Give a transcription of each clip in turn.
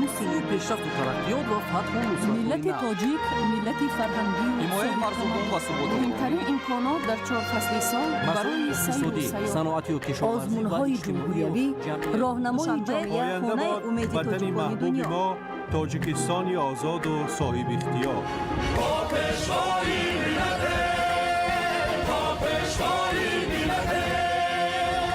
سوی پیشرفت و ترقیات و فتح و نصرت ملت تاجیک ملت فرهنگی و حمایت مردم و ثبات مهمترین امکانات در 4 فصل سال برای سیر و اقتصادی، سیاحت، صنعتی و کشاورزی و آزمون‌های اجتماعی و جمهوریوی، جمعیت. راهنمای جامعه آینده خانه باد امید وطنی تاجیکان محبوب دنیا. ما تاجیکستانی آزاد و صاحب اختیار.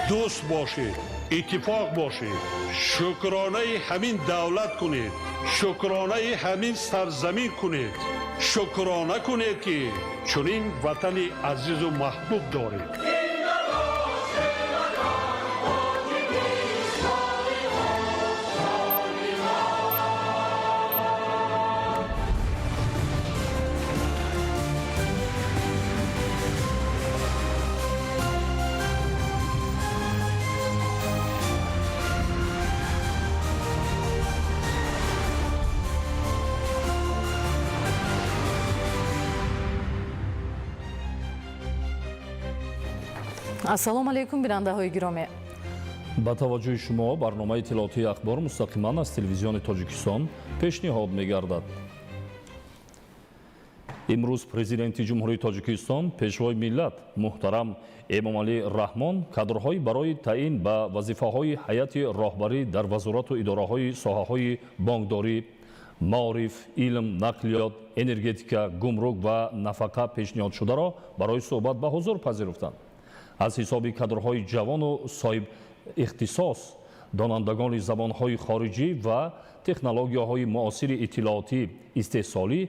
دوست باشید، اتفاق باشید، شکرانه همین دولت کنید، شکرانه همین سرزمین کنید، شکرانه کنید که چنین وطن عزیز و محبوب دارید. ассалому алайкум бинандаҳои гиромӣ. ба таваҷҷӯҳи шумо барномаи иттилоотии ахбор мустақиман аз телевизиони Тоҷикистон пешниҳод мегардад. имрӯз президенти ҷумҳурии Тоҷикистон пешвои миллат муҳтарам Эмомалӣ Раҳмон кадрҳои барои таъин ба вазифаҳои ҳайати роҳбарӣ дар вазорату идораҳои соҳаҳои бонкдорӣ, маориф, илм, нақлиёт, энергетика, гумрук ва нафақа пешниҳодшударо барои суҳбат ба ҳузур пазируфтанд. аз ҳисоби кадрҳои ҷавону соҳиб ихтисос, донандагони забонҳои хориҷӣ ва технологияҳои муосири иттилоотӣ истеҳсолӣ,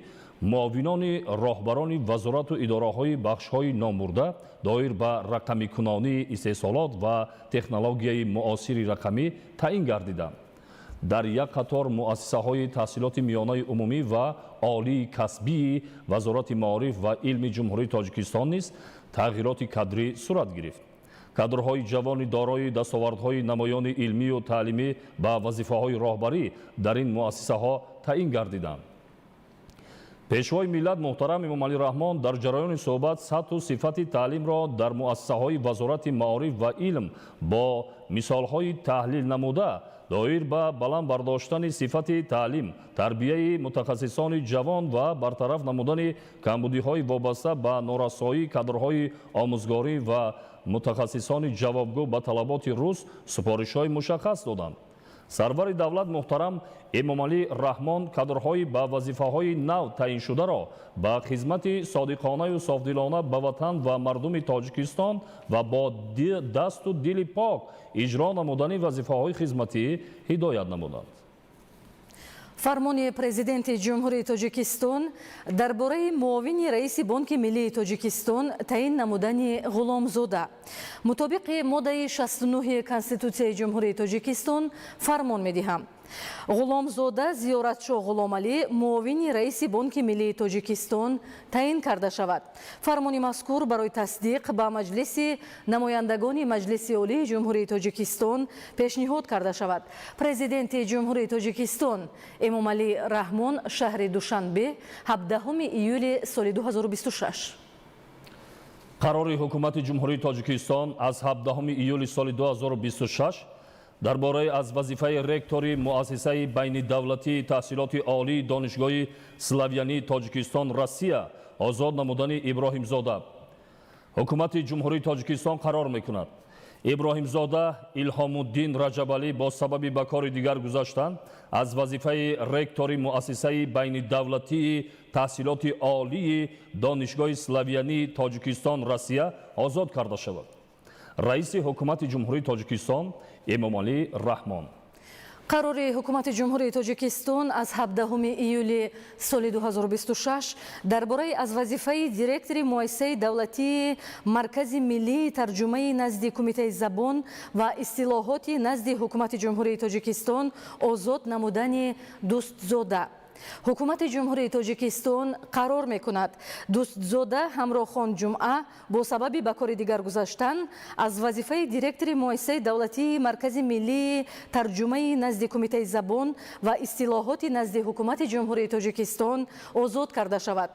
муовинони роҳбарони вазорату идораҳои бахшҳои номбурда доир ба рақамикунонии истеҳсолот ва технологияи муосири рақамӣ таъин гардиданд. дар як қатор муассисаҳои таҳсилоти миёнаи умумӣ ва олии касбии вазорати маориф ва илми ҷумҳурии Тоҷикистон низ тағйироти кадрӣ сурат гирифт. кадрҳои ҷавони дорои дастовардҳои намоёни илмию таълимӣ ба вазифаҳои роҳбарӣ дар ин муассисаҳо таъин гардиданд. пешвои миллат муҳтарам Эмомалӣ Раҳмон дар ҷараёни суҳбат сатҳу сифати таълимро дар муассисаҳои вазорати маориф ва илм бо мисолҳои таҳлил намуда доир ба баланд бардоштани сифати таълим, тарбияи мутахассисони ҷавон ва бартараф намудани камбудиҳои вобаста ба норасоии кадрҳои омӯзгорӣ ва мутахассисони ҷавобгӯ ба талаботи рӯз супоришҳои мушаххас доданд. сарвари давлат муҳтарам Эмомалӣ Раҳмон кадрҳои ба вазифаҳои нав таъиншударо ба хизмати содиқонаю софдилона ба ватан ва мардуми Тоҷикистон ва бо дасту дили пок иҷро намудани вазифаҳои хизматӣ ҳидоят намуданд. фармони президенти ҷумҳурии Тоҷикистон дар бораи муовини раиси Бонки Миллии Тоҷикистон таъин намудани Ғуломзода мутобиқи моддаи 69 Конститутсияи ҷумҳурии Тоҷикистон фармон медиҳам. Ғуломзода Зиёратшоҳ Ғуломалӣ муовини раиси Бонки Миллии Тоҷикистон таъин карда шавад. фармони мазкур барои тасдиқ ба маҷлиси намояндагони Маҷлиси Олии ҷумҳурии Тоҷикистон пешниҳод карда шавад. Президенти ҷумҳурии Тоҷикистон Эмомалӣ Раҳмон шаҳри Душанбе 17 июли соли 2026. қарори ҳукумати ҷумҳурии Тоҷикистон аз 17 июли соли 2026 дар бораи аз вазифаи ректори муассисаи байнидавлатии таҳсилоти олии донишгоҳи Славянии Тоҷикистон Россия озод намудани Иброҳимзода. ҳукумати ҷумҳурии Тоҷикистон қарор мекунад Иброҳимзода Илҳомуддин Раҷабалӣ бо сабаби ба кори дигар гузаштан аз вазифаи ректори муассисаи байнидавлатии таҳсилоти олии донишгоҳи Славянии Тоҷикистон Россия озод карда шавад. раиси ҳукумати ҷумҳурии Тоҷикистон Эмомалӣ Раҳмон. қарори ҳукумати ҷумҳурии Тоҷикистон аз 17 июли соли 2026 дар бораи аз вазифаи директори муассисаи давлатии Маркази миллии тарҷумаи назди Кумитаи забон ва истилоҳоти назди ҳукумати ҷумҳурии Тоҷикистон озод намудани Дӯстзода. ҳукумати ҷумҳурии Тоҷикистон қарор мекунад Дӯстзода Ҳамрохон Ҷумъа бо сабаби ба кори дигар гузаштан аз вазифаи директори муассисаи давлатии Маркази миллии тарҷумаи назди Кумитаи забон ва истилоҳоти назди ҳукумати ҷумҳурии Тоҷикистон озод карда шавад.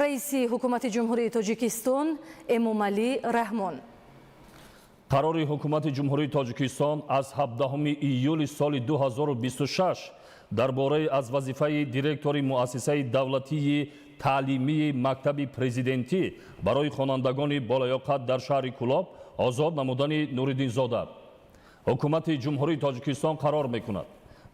раиси ҳукумати ҷумҳурии Тоҷикистон Эмомалӣ Раҳмон. қарори ҳукумати ҷумҳурии тоҷикистон аз 17 июли соли 2026 дар бораи аз вазифаи директори муассисаи давлатии таълимии мактаби президентӣ барои хонандагони болоёқат дар шаҳри Кӯлоб озод намудани Нуриддинзода. ҳукумати ҷумҳурии тоҷикистон қарор мекунад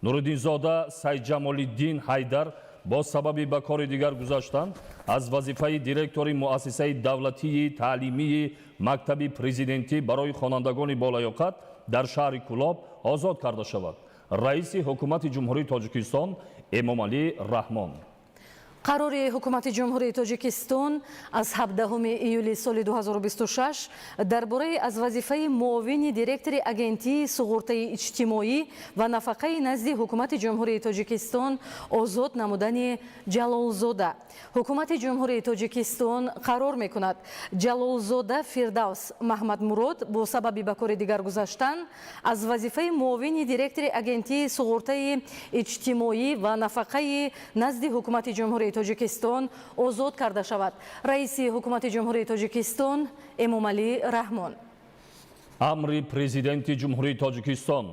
Нуриддинзода Сайҷамолиддин Ҳайдар бо сабаби ба кори дигар гузаштан аз вазифаи директори муассисаи давлатии таълимии мактаби президентӣ барои хонандагони болоёқат дар шаҳри Кӯлоб озод карда шавад. раиси ҳукумати ҷумҳурии тоҷикистон Эмомалӣ Раҳмон. қарори ҳукумати ҷумҳурии тоҷикистон аз 17 июли соли 2026 дар бораи аз вазифаи муовини директори агентии суғуртаи иҷтимоӣ ва нафақаи назди ҳукумати ҷумҳурии тоҷикистон озод намудани Ҷалолзода. ҳукумати ҷумҳурии тоҷикистон қарор мекунад Ҷалолзода Фирдавс Маҳмадмурод бо сабаби ба кори дигар гузаштан аз вазифаи муовини директори агентии суғуртаи иҷтимоӣ ва нафақаи назди ҳукумати ҷумҳурии тоҷикистон озод карда шавад. раиси ҳукумати ҷумҳурии тоҷикистон Эмомалӣ Раҳмон. амри президенти ҷумҳурии тоҷикистон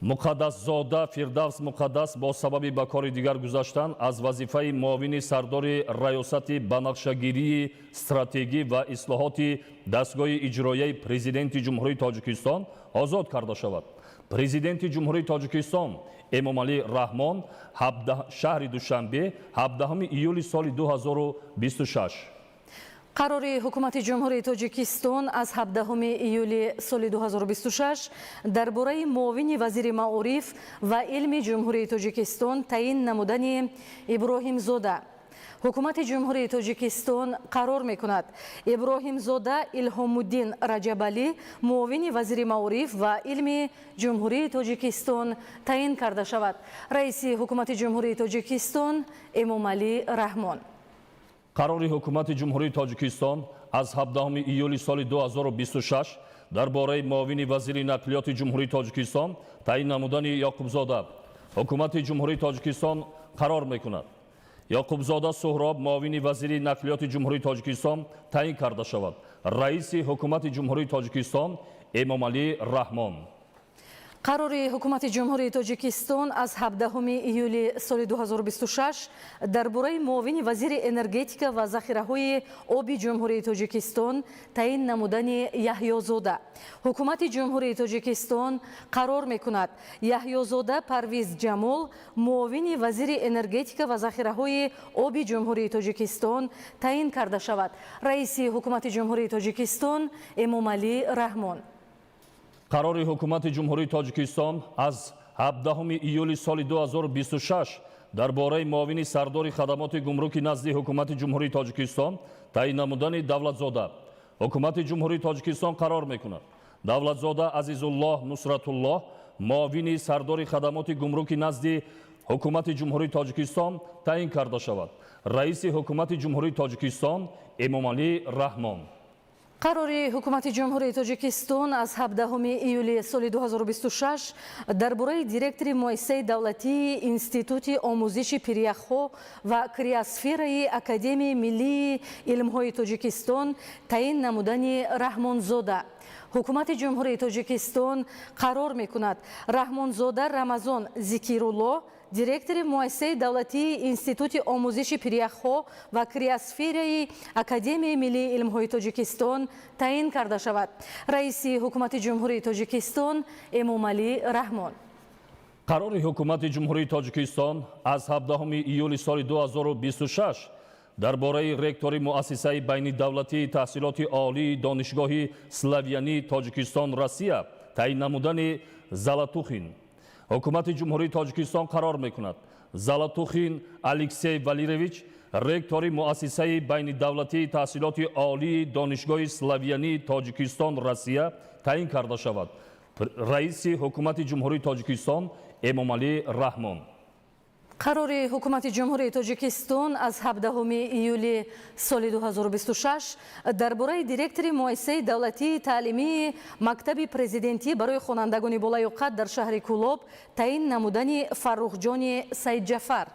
Муқаддасзода Фирдавс Муқаддас бо сабаби ба кори дигар гузаштан аз вазифаи муовини сардори раёсати банақшагирии стратегӣ ва ислоҳоти дастгоҳи иҷроияи президенти ҷумҳурии тоҷикистон озод карда шавад. президенти ҷумҳурии тоҷикистон Эмомалӣ Раҳмон шаҳри Душанбе 17 июли соли 2026. қарори ҳукумати ҷумҳурии тоҷикистон аз 17 июли соли 2026 дар бораи муовини вазири маориф ва илми ҷумҳурии тоҷикистон таъин намудани Иброҳимзода. ҳукумати ҷумҳурии тоҷикистон қарор мекунад Иброҳимзода Илҳомуддин Раҷабалӣ муовини вазири маориф ва илми ҷумҳурии тоҷикистон таъин карда шавад. раиси ҳукумати ҷумҳурии тоҷикистон Эмомалӣ Раҳмон. қарори ҳукумати ҷумҳурии тоҷикистон аз 17 июли соли 2026 дар бораи муовини вазири нақлиёти ҷумҳурии тоҷикистон таъин намудани Ёқубзода. ҳукумати ҷумҳурии тоҷикистон қарор мекунад Ёқубзода Суҳроб муовини вазири нақлиёти ҷумҳурии тоҷикистон таъин карда шавад. раиси ҳукумати ҷумҳурии тоҷикистон Эмомалӣ Раҳмон. қарори ҳукумати ҷумҳурии тоҷикистон аз 17 июли соли 2026 дар бораи муовини вазири энергетика ва захираҳои оби ҷумҳурии тоҷикистон таъин намудани Яҳьёзода. ҳукумати ҷумҳурии тоҷикистон қарор мекунад Яҳьёзода Парвиз Ҷамол муовини вазири энергетика ва захираҳои оби ҷумҳурии тоҷикистон таъин карда шавад. раиси ҳукумати ҷумҳурии тоҷикистон Эмомалӣ Раҳмон. қарори ҳукумати ҷумҳурии тоҷикистон аз 17 июли соли 2026 дар бораи муовини сардори хадамоти гумруки назди ҳукумати ҷумҳурии тоҷикистон таъин намудани Давлатзода. ҳукумати ҷумҳурии тоҷикистон қарор мекунад Давлатзода Азизуллоҳ Нусратуллоҳ муовини сардори хадамоти гумруки назди ҳукумати ҷумҳурии тоҷикистон таъин карда шавад. раиси ҳукумати ҷумҳурии тоҷикистон Эмомалӣ Раҳмон. қарори ҳукумати ҷумҳурии тоҷикистон аз 17 июли соли 2026 дар бораи директори муассисаи давлатии институти омӯзиши пиряхҳо ва криосфераи Академияи миллии илмҳои Тоҷикистон таъин намудани Раҳмонзода. ҳукумати ҷумҳурии тоҷикистон қарор мекунад Раҳмонзода Рамазон Зикируллоҳ директори муассисаи давлатии институти омӯзиши пиряхҳо ва криосфераи Академияи миллии илмҳои Тоҷикистон таъин карда шавад. раиси ҳукумати ҷумҳурии тоҷикистон Эмомалӣ Раҳмон. қарори ҳукумати ҷумҳурии тоҷикистон аз 17 июли соли 2026 дар бораи ректори муассисаи байнидавлатии таҳсилоти олии донишгоҳи Славянии Тоҷикистон Россия таъин намудани Залатухин. ҳукумати ҷумҳурии тоҷикистон қарор мекунад Залатухин Алексей Валерьевич ректори муассисаи байнидавлатии таҳсилоти олии донишгоҳи Славянии Тоҷикистон Россия таъин карда шавад. раиси ҳукумати ҷумҳурии тоҷикистон Эмомалӣ Раҳмон. қарори ҳукумати ҷумҳурии тоҷикистон аз 17 июли соли 2026 дар бораи директори муассисаи давлатии таълимии мактаби президентӣ барои хонандагони болаю қад дар шаҳри Кӯлоб таъин намудани Фаррухҷони Саидҷафар.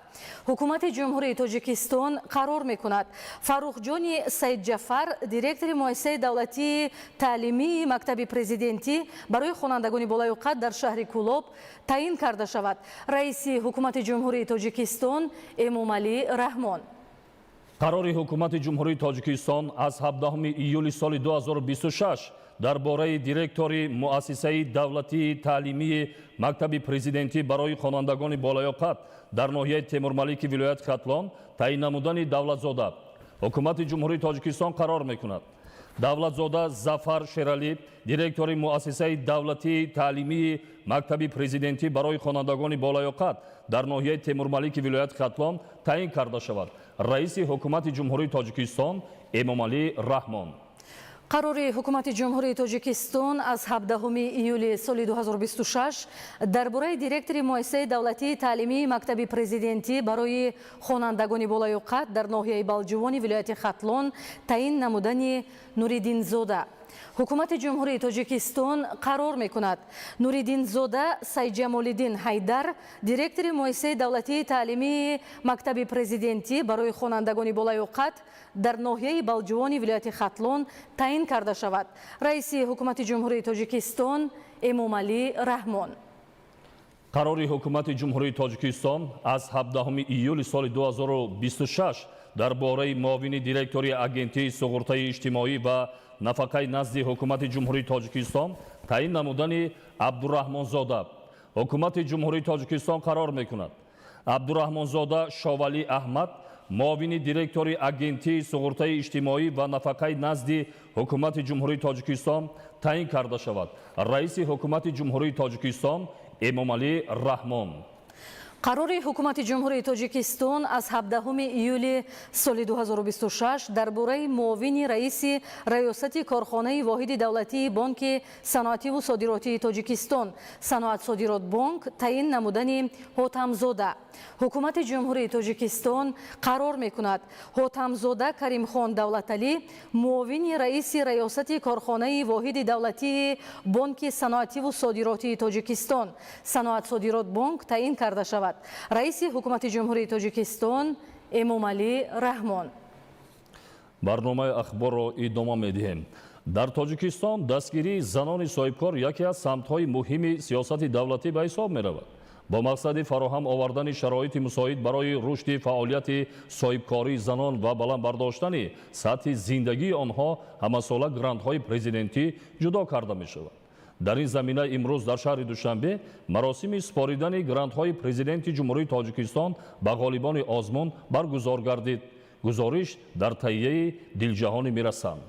ҳукумати ҷумҳурии тоҷикистон қарор мекунад Фаррухҷони Саидҷафар директори муассисаи давлатии таълимии мактаби президентӣ барои хонандагони болаю қад дар шаҳри Кӯлоб таъин карда шавад. раиси ҳукумати ҷумҳурии тоҷикистон Эмомалӣ Раҳмон. қарори ҳукумати ҷумҳурии тоҷикистон аз 17 июли соли 2026 дар бораи директори муассисаи давлатии таълимии мактаби президентӣ барои хонандагони болаёқат дар ноҳияи Темурмалики вилояти Хатлон таъин намудани Давлатзода. ҳукумати ҷумҳурии тоҷикистон қарор мекунад Давлатзода Зафар Шералӣ директори муассисаи давлатии таълимии мактаби президентӣ барои хонандагони болаёқат дар ноҳияи Темурмалики вилояти Хатлон таъин карда шавад. раиси ҳукумати ҷумҳурии тоҷикистон Эмомалӣ Раҳмон. қарори ҳукумати ҷумҳурии тоҷикистон аз 17 июли соли 2026 дар бораи директори муассисаи давлатии таълимии мактаби президентӣ барои хонандагони болаю қад дар ноҳияи Балҷувони вилояти Хатлон таъин намудани Нуриддинзода. ҳукумати ҷумҳурии тоҷикистон қарор мекунад Нуриддинзода Сайҷамолиддин Ҳайдар директори муассисаи давлатии таълимии мактаби президентӣ барои хонандагони болаю қад дар ноҳияи Балҷувони вилояти Хатлон таъин карда шавад. раиси ҳукумати ҷумҳурии тоҷикистон Эмомалӣ Раҳмон. қарори ҳукумати ҷумҳурии тоҷикистон аз 17 июли соли 2026 дар бораи муовини директори агентии суғуртаи иҷтимоӣ ва нафақаи назди ҳукумати ҷумҳурии тоҷикистон таъин намудани Абдураҳмонзода. ҳукумати ҷумҳурии тоҷикистон қарор мекунад Абдураҳмонзода Шовалӣ Аҳмад муовини директори агентии суғуртаи иҷтимоӣ ва нафақаи назди ҳукумати ҷумҳурии тоҷикистон таъин карда шавад. раиси ҳукумати ҷумҳурии тоҷикистон Эмомалӣ Раҳмон. қарори ҳукумати ҷумҳурии тоҷикистон аз 17 июли соли 2026 дар бораи муовини раиси раёсати корхонаи воҳиди давлатии бонки саноативу содиротии тоҷикистон Саноатсодиротбонк таъин намудани Ҳотамзода. ҳукумати ҷумҳурии тоҷикистон қарор мекунад Ҳотамзода Каримхон Давлаталӣ муовини раиси раёсати корхонаи воҳиди давлатии бонки саноативу содиротии тоҷикистон Саноатсодиротбонк таъин карда шавад. раиси ҳукумати ҷумҳурии тоҷикистон Эмомалӣ Раҳмон. барномаи ахборро идома медиҳем. дар тоҷикистон дастгирии занони соҳибкор яке аз самтҳои муҳими сиёсати давлатӣ ба ҳисоб меравад. бо мақсади фароҳам овардани шароити мусоид барои рушди фаъолияти соҳибкории занон ва баланд бардоштани сатҳи зиндагии онҳо ҳамасола грантҳои президентӣ ҷудо карда мешавад. дар ин замина имрӯз дар шаҳри Душанбе маросими споридани грантҳои президенти ҷумҳурии тоҷикистон ба ғолибони озмун баргузор гардид. гузориш дар таҳияи Дилҷаҳони Мирасан.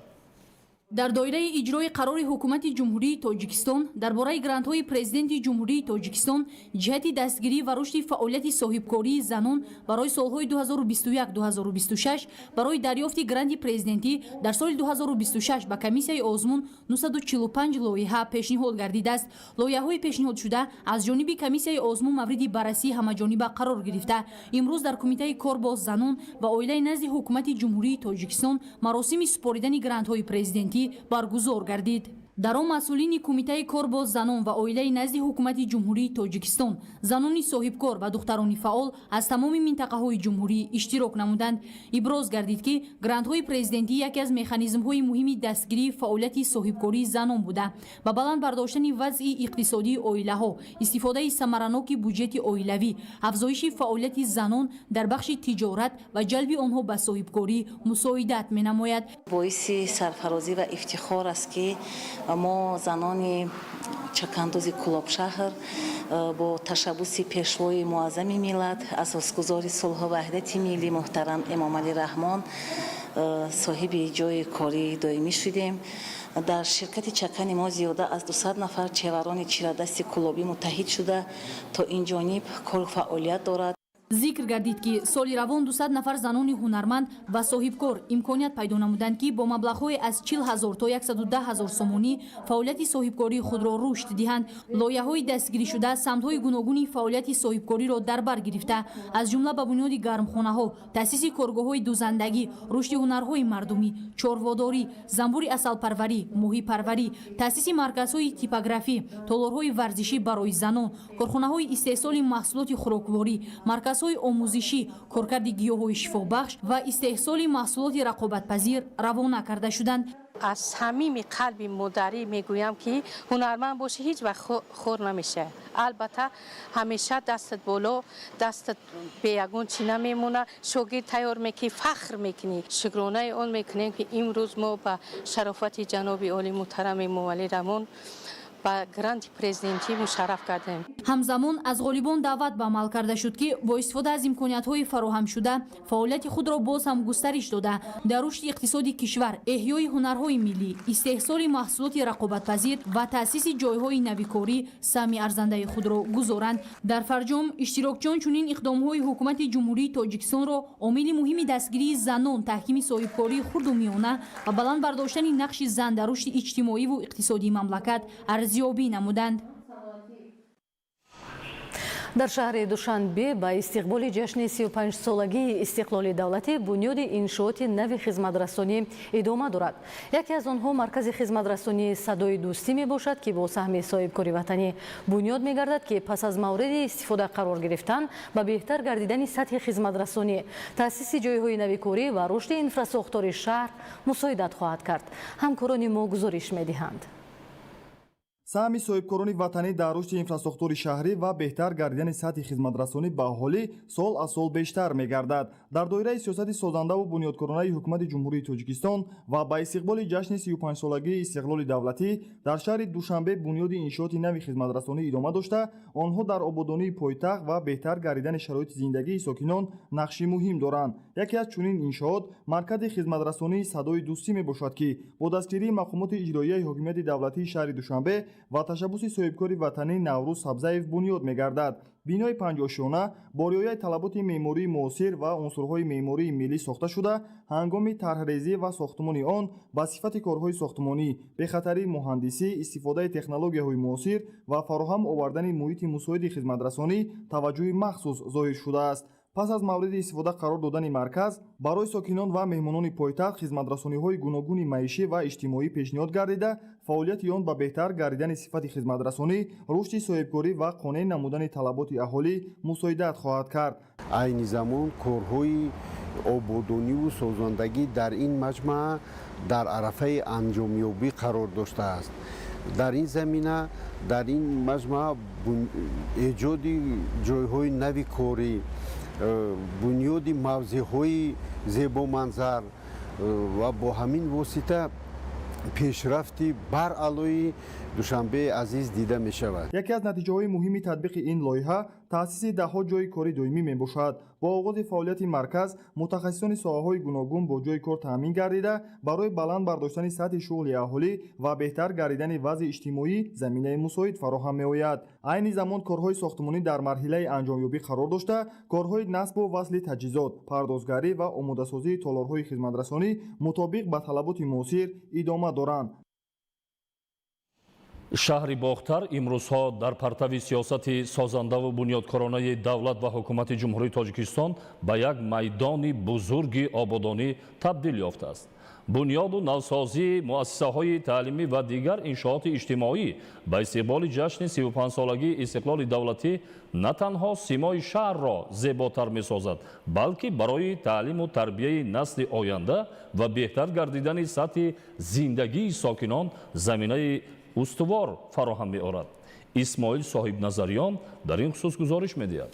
дар доираи иҷрои қарори ҳукумати ҷумҳурии тоҷикистон дар бораи грантҳои президенти ҷумҳурии тоҷикистон ҷиҳати дастгирӣ ва рушди фаъолияти соҳибкории занон барои солҳои 2021-2026 барои дарёфти гранти президентӣ дар соли 2026 ба комиссияи озмун 945 лоиҳа пешниҳод гардидааст. лоиҳаҳои пешниҳодшуда аз ҷониби комиссияи озмун мавриди баррасии ҳамаҷониба қарор гирифта имрӯз дар кумитаи кор бо занон ва оилаи назди ҳукумати ҷумҳурии тоҷикистон маросими супоридани грантҳои президентӣ баргузор гардид. дар он масъулини кумитаи кор бо занон ва оилаи назди ҳукумати ҷумҳурии тоҷикистон занони соҳибкор ва духтарони фаъол аз тамоми минтақаҳои ҷумҳурӣ иштирок намуданд. иброз гардид ки грантҳои президентӣ яке аз механизмҳои муҳими дастгирии фаъолияти соҳибкории занон буда ба баланд бардоштани вазъи иқтисодии оилаҳо истифодаи самараноки буҷети оилавӣ афзоиши фаъолияти занон дар бахши тиҷорат ва ҷалби онҳо ба соҳибкорӣ мусоидат менамояд. боиси сарфарозӣ ва ифтихор аст ки мо занони чакандузи Кӯлобшаҳр бо ташаббуси пешвои муаззами миллат асосгузори сулҳу ваҳдати миллӣ муҳтарам Эмомалӣ Раҳмон соҳиби ҷои кори доимӣ шудем. дар ширкати чакани мо зиёда аз 200 нафар чеварони чирадасти кӯлобӣ муттаҳид шуда то инҷониб кор фаъолият дорад. зикр гардид ки соли равон 200 нафар занони ҳунарманд ва соҳибкор имконият пайдо намуданд ки бо маблағҳои аз 40 000 то 110 000 сомонӣ фаъолияти соҳибкории худро рушд диҳанд. лоиҳаҳои дастгиришуда самтҳои гуногуни фаъолияти соҳибкориро дар бар гирифта, аз ҷумла ба бунёди гармхонаҳо, таъсиси коргоҳҳои дузандагӣ, рушди ҳунарҳои мардумӣ, чорводорӣ, занбури асалпарварӣ, моҳипарварӣ, таъсиси марказҳои типографӣ, толорҳои варзишӣ барои занон, корхонаҳои истеҳсоли маҳсулоти хӯрокворӣ, марказҳои омӯзишӣ, коркарди гиёҳҳои шифобахш ва истеҳсоли маҳсулоти рақобатпазир равона карда шуданд. از صمیم قلب مادری میگویم که هنرمند باشی هیچ وقت خور نمیشه. البته همیشه دستت بالا، دستت به یگان چی نمیمونه. شاگرد تیار میکنی، فخر میکنی. شکرانه اون میکنیم که امروز ما به شرافت جناب عالی محترم مولی رحمان با گراند پرزیدنتی مشرف کردیم. ҳамзамон аз ғолибон даъват ба амал карда шуд ки бо истифода аз имкониятҳои фароҳамшуда фаъолияти худро боз ҳам густариш дода дар рушди иқтисоди кишвар, эҳёи ҳунарҳои миллӣ, истеҳсоли маҳсулоти рақобатпазир ва таъсиси ҷойҳои навикорӣ сами арзандаи худро гузоранд. дар фарҷом иштирокчиён чунин иқдомҳои ҳукумати ҷумҳурии Тоҷикистонро омили муҳими дастгирии занон, таҳкими соҳибкории хурду миёна ва баланд бардоштани нақши зан дар рушди иҷтимоиву иқтисодии мамлакат арзёбӣ намуданд. дар шаҳри Душанбе ба истиқболи ҷашни 35-солагии истиқлоли давлатӣ бунёди иншооти нави хизматрасонӣ идома дорад. яке аз онҳо маркази хизматрасонии Садои дӯстӣ мебошад ки бо саҳми соҳибкори ватанӣ бунёд мегардад ки пас аз мавриди истифода қарор гирифтан ба беҳтар гардидани сатҳи хизматрасонӣ, таъсиси ҷойҳои навикорӣ ва рушди инфрасохтори шаҳр мусоидат хоҳад кард. ҳамкорони мо гузориш медиҳанд. саҳми соҳибкорони ватанӣ дар рушди инфраструктури шаҳрӣ ва беҳтар гардидани сатҳи хизматрасонӣ ба аҳолӣ сол аз сол бештар мегардад. дар доираи сиёсати созандаву бунёдкоронаи ҳукумати ҷумҳурии Тоҷикистон ва ба истиқболи ҷашни 35-солагии истиқлоли давлатӣ дар шаҳри Душанбе бунёди иншооти нави хизматрасонӣ идома дошта, онҳо дар ободонии пойтахт ва беҳтар гардидани шароити зиндагии сокинон нақши муҳим доранд. яке аз чунин иншоот маркази хизматрасонии Садои дӯстӣ мебошад ки бо дастгирии мақомоти иҷроияи ҳокимияти давлатии шаҳри Душанбе ва ташаббуси соҳибкори ватанӣ Наврӯз Сабзаев бунёд мегардад. бинои 50-шона бо риояи талаботи меъмории муосир ва унсурҳои меъмории миллӣ сохта шуда, ҳангоми тарҳрезӣ ва сохтмони он ба сифати корҳои сохтмонӣ, бехатарии муҳандисӣ, истифодаи технологияҳои муосир ва фароҳам овардани муҳити мусоиди хизматрасонӣ таваҷҷӯҳи махсус зоҳир шудааст. пас аз мавриди истифода қарор додани марказ, барои сокинон ва меҳмонони пойтахт хизматрасониҳои гуногуни маишӣ ва иҷтимоӣ пешниҳод гардида, фаъолияти он ба беҳтар гардидани сифати хизматрасонӣ, рушди соҳибкорӣ ва қонеъ намудани талаботи аҳолӣ мусоидат хоҳад кард. айни замон корҳои ободониву созандагӣ дар ин маҷмӯа дар арафаи анҷомёбӣ қарор доштааст. дар ин замина, дар ин маҷмӯа эҷоди ҷойҳои нави корӣ, бунёди мавзеъҳои зебоманзар ва бо ҳамин восита пешрафти баръалои Душанбеи азиз дида мешавад. яке аз натиҷаҳои муҳими татбиқи ин лоиҳа таъсиси даҳҳо ҷойи кори доимӣ мебошад. бо оғози фаъолияти марказ, мутахассисони соҳаҳои гуногун бо ҷойи кор таъмин гардида, барои баланд бардоштани сатҳи шуғли аҳолӣ ва беҳтар гардидани вазъи иҷтимоӣ заминаи мусоид фароҳам меояд. айни замон корҳои сохтмонӣ дар марҳилаи анҷомёбӣ қарор дошта, корҳои насбу васли таҷҳизот, пардозгарӣ ва омодасозии толорҳои хизматрасонӣ мутобиқ ба талаботи муосир идома доранд. шаҳри Бохтар имрӯзҳо дар партави сиёсати созандаву бунёдкоронаи давлат ва ҳукумати ҷумҳурии Тоҷикистон ба як майдони бузурги ободонӣ табдил ёфтааст. бунёду навсозии муассисаҳои таълимӣ ва дигар иншооти иҷтимоӣ ба истиқболи ҷашни 35-солагии истиқлоли давлатӣ на танҳо симои шаҳрро зеботар месозад, балки барои таълиму тарбияи насли оянда ва беҳтар гардидани сатҳи зиндагии сокинон заминаи устувор фароҳам меорад. исмоил соҳибназариён дар ин хусус гузориш медиҳад.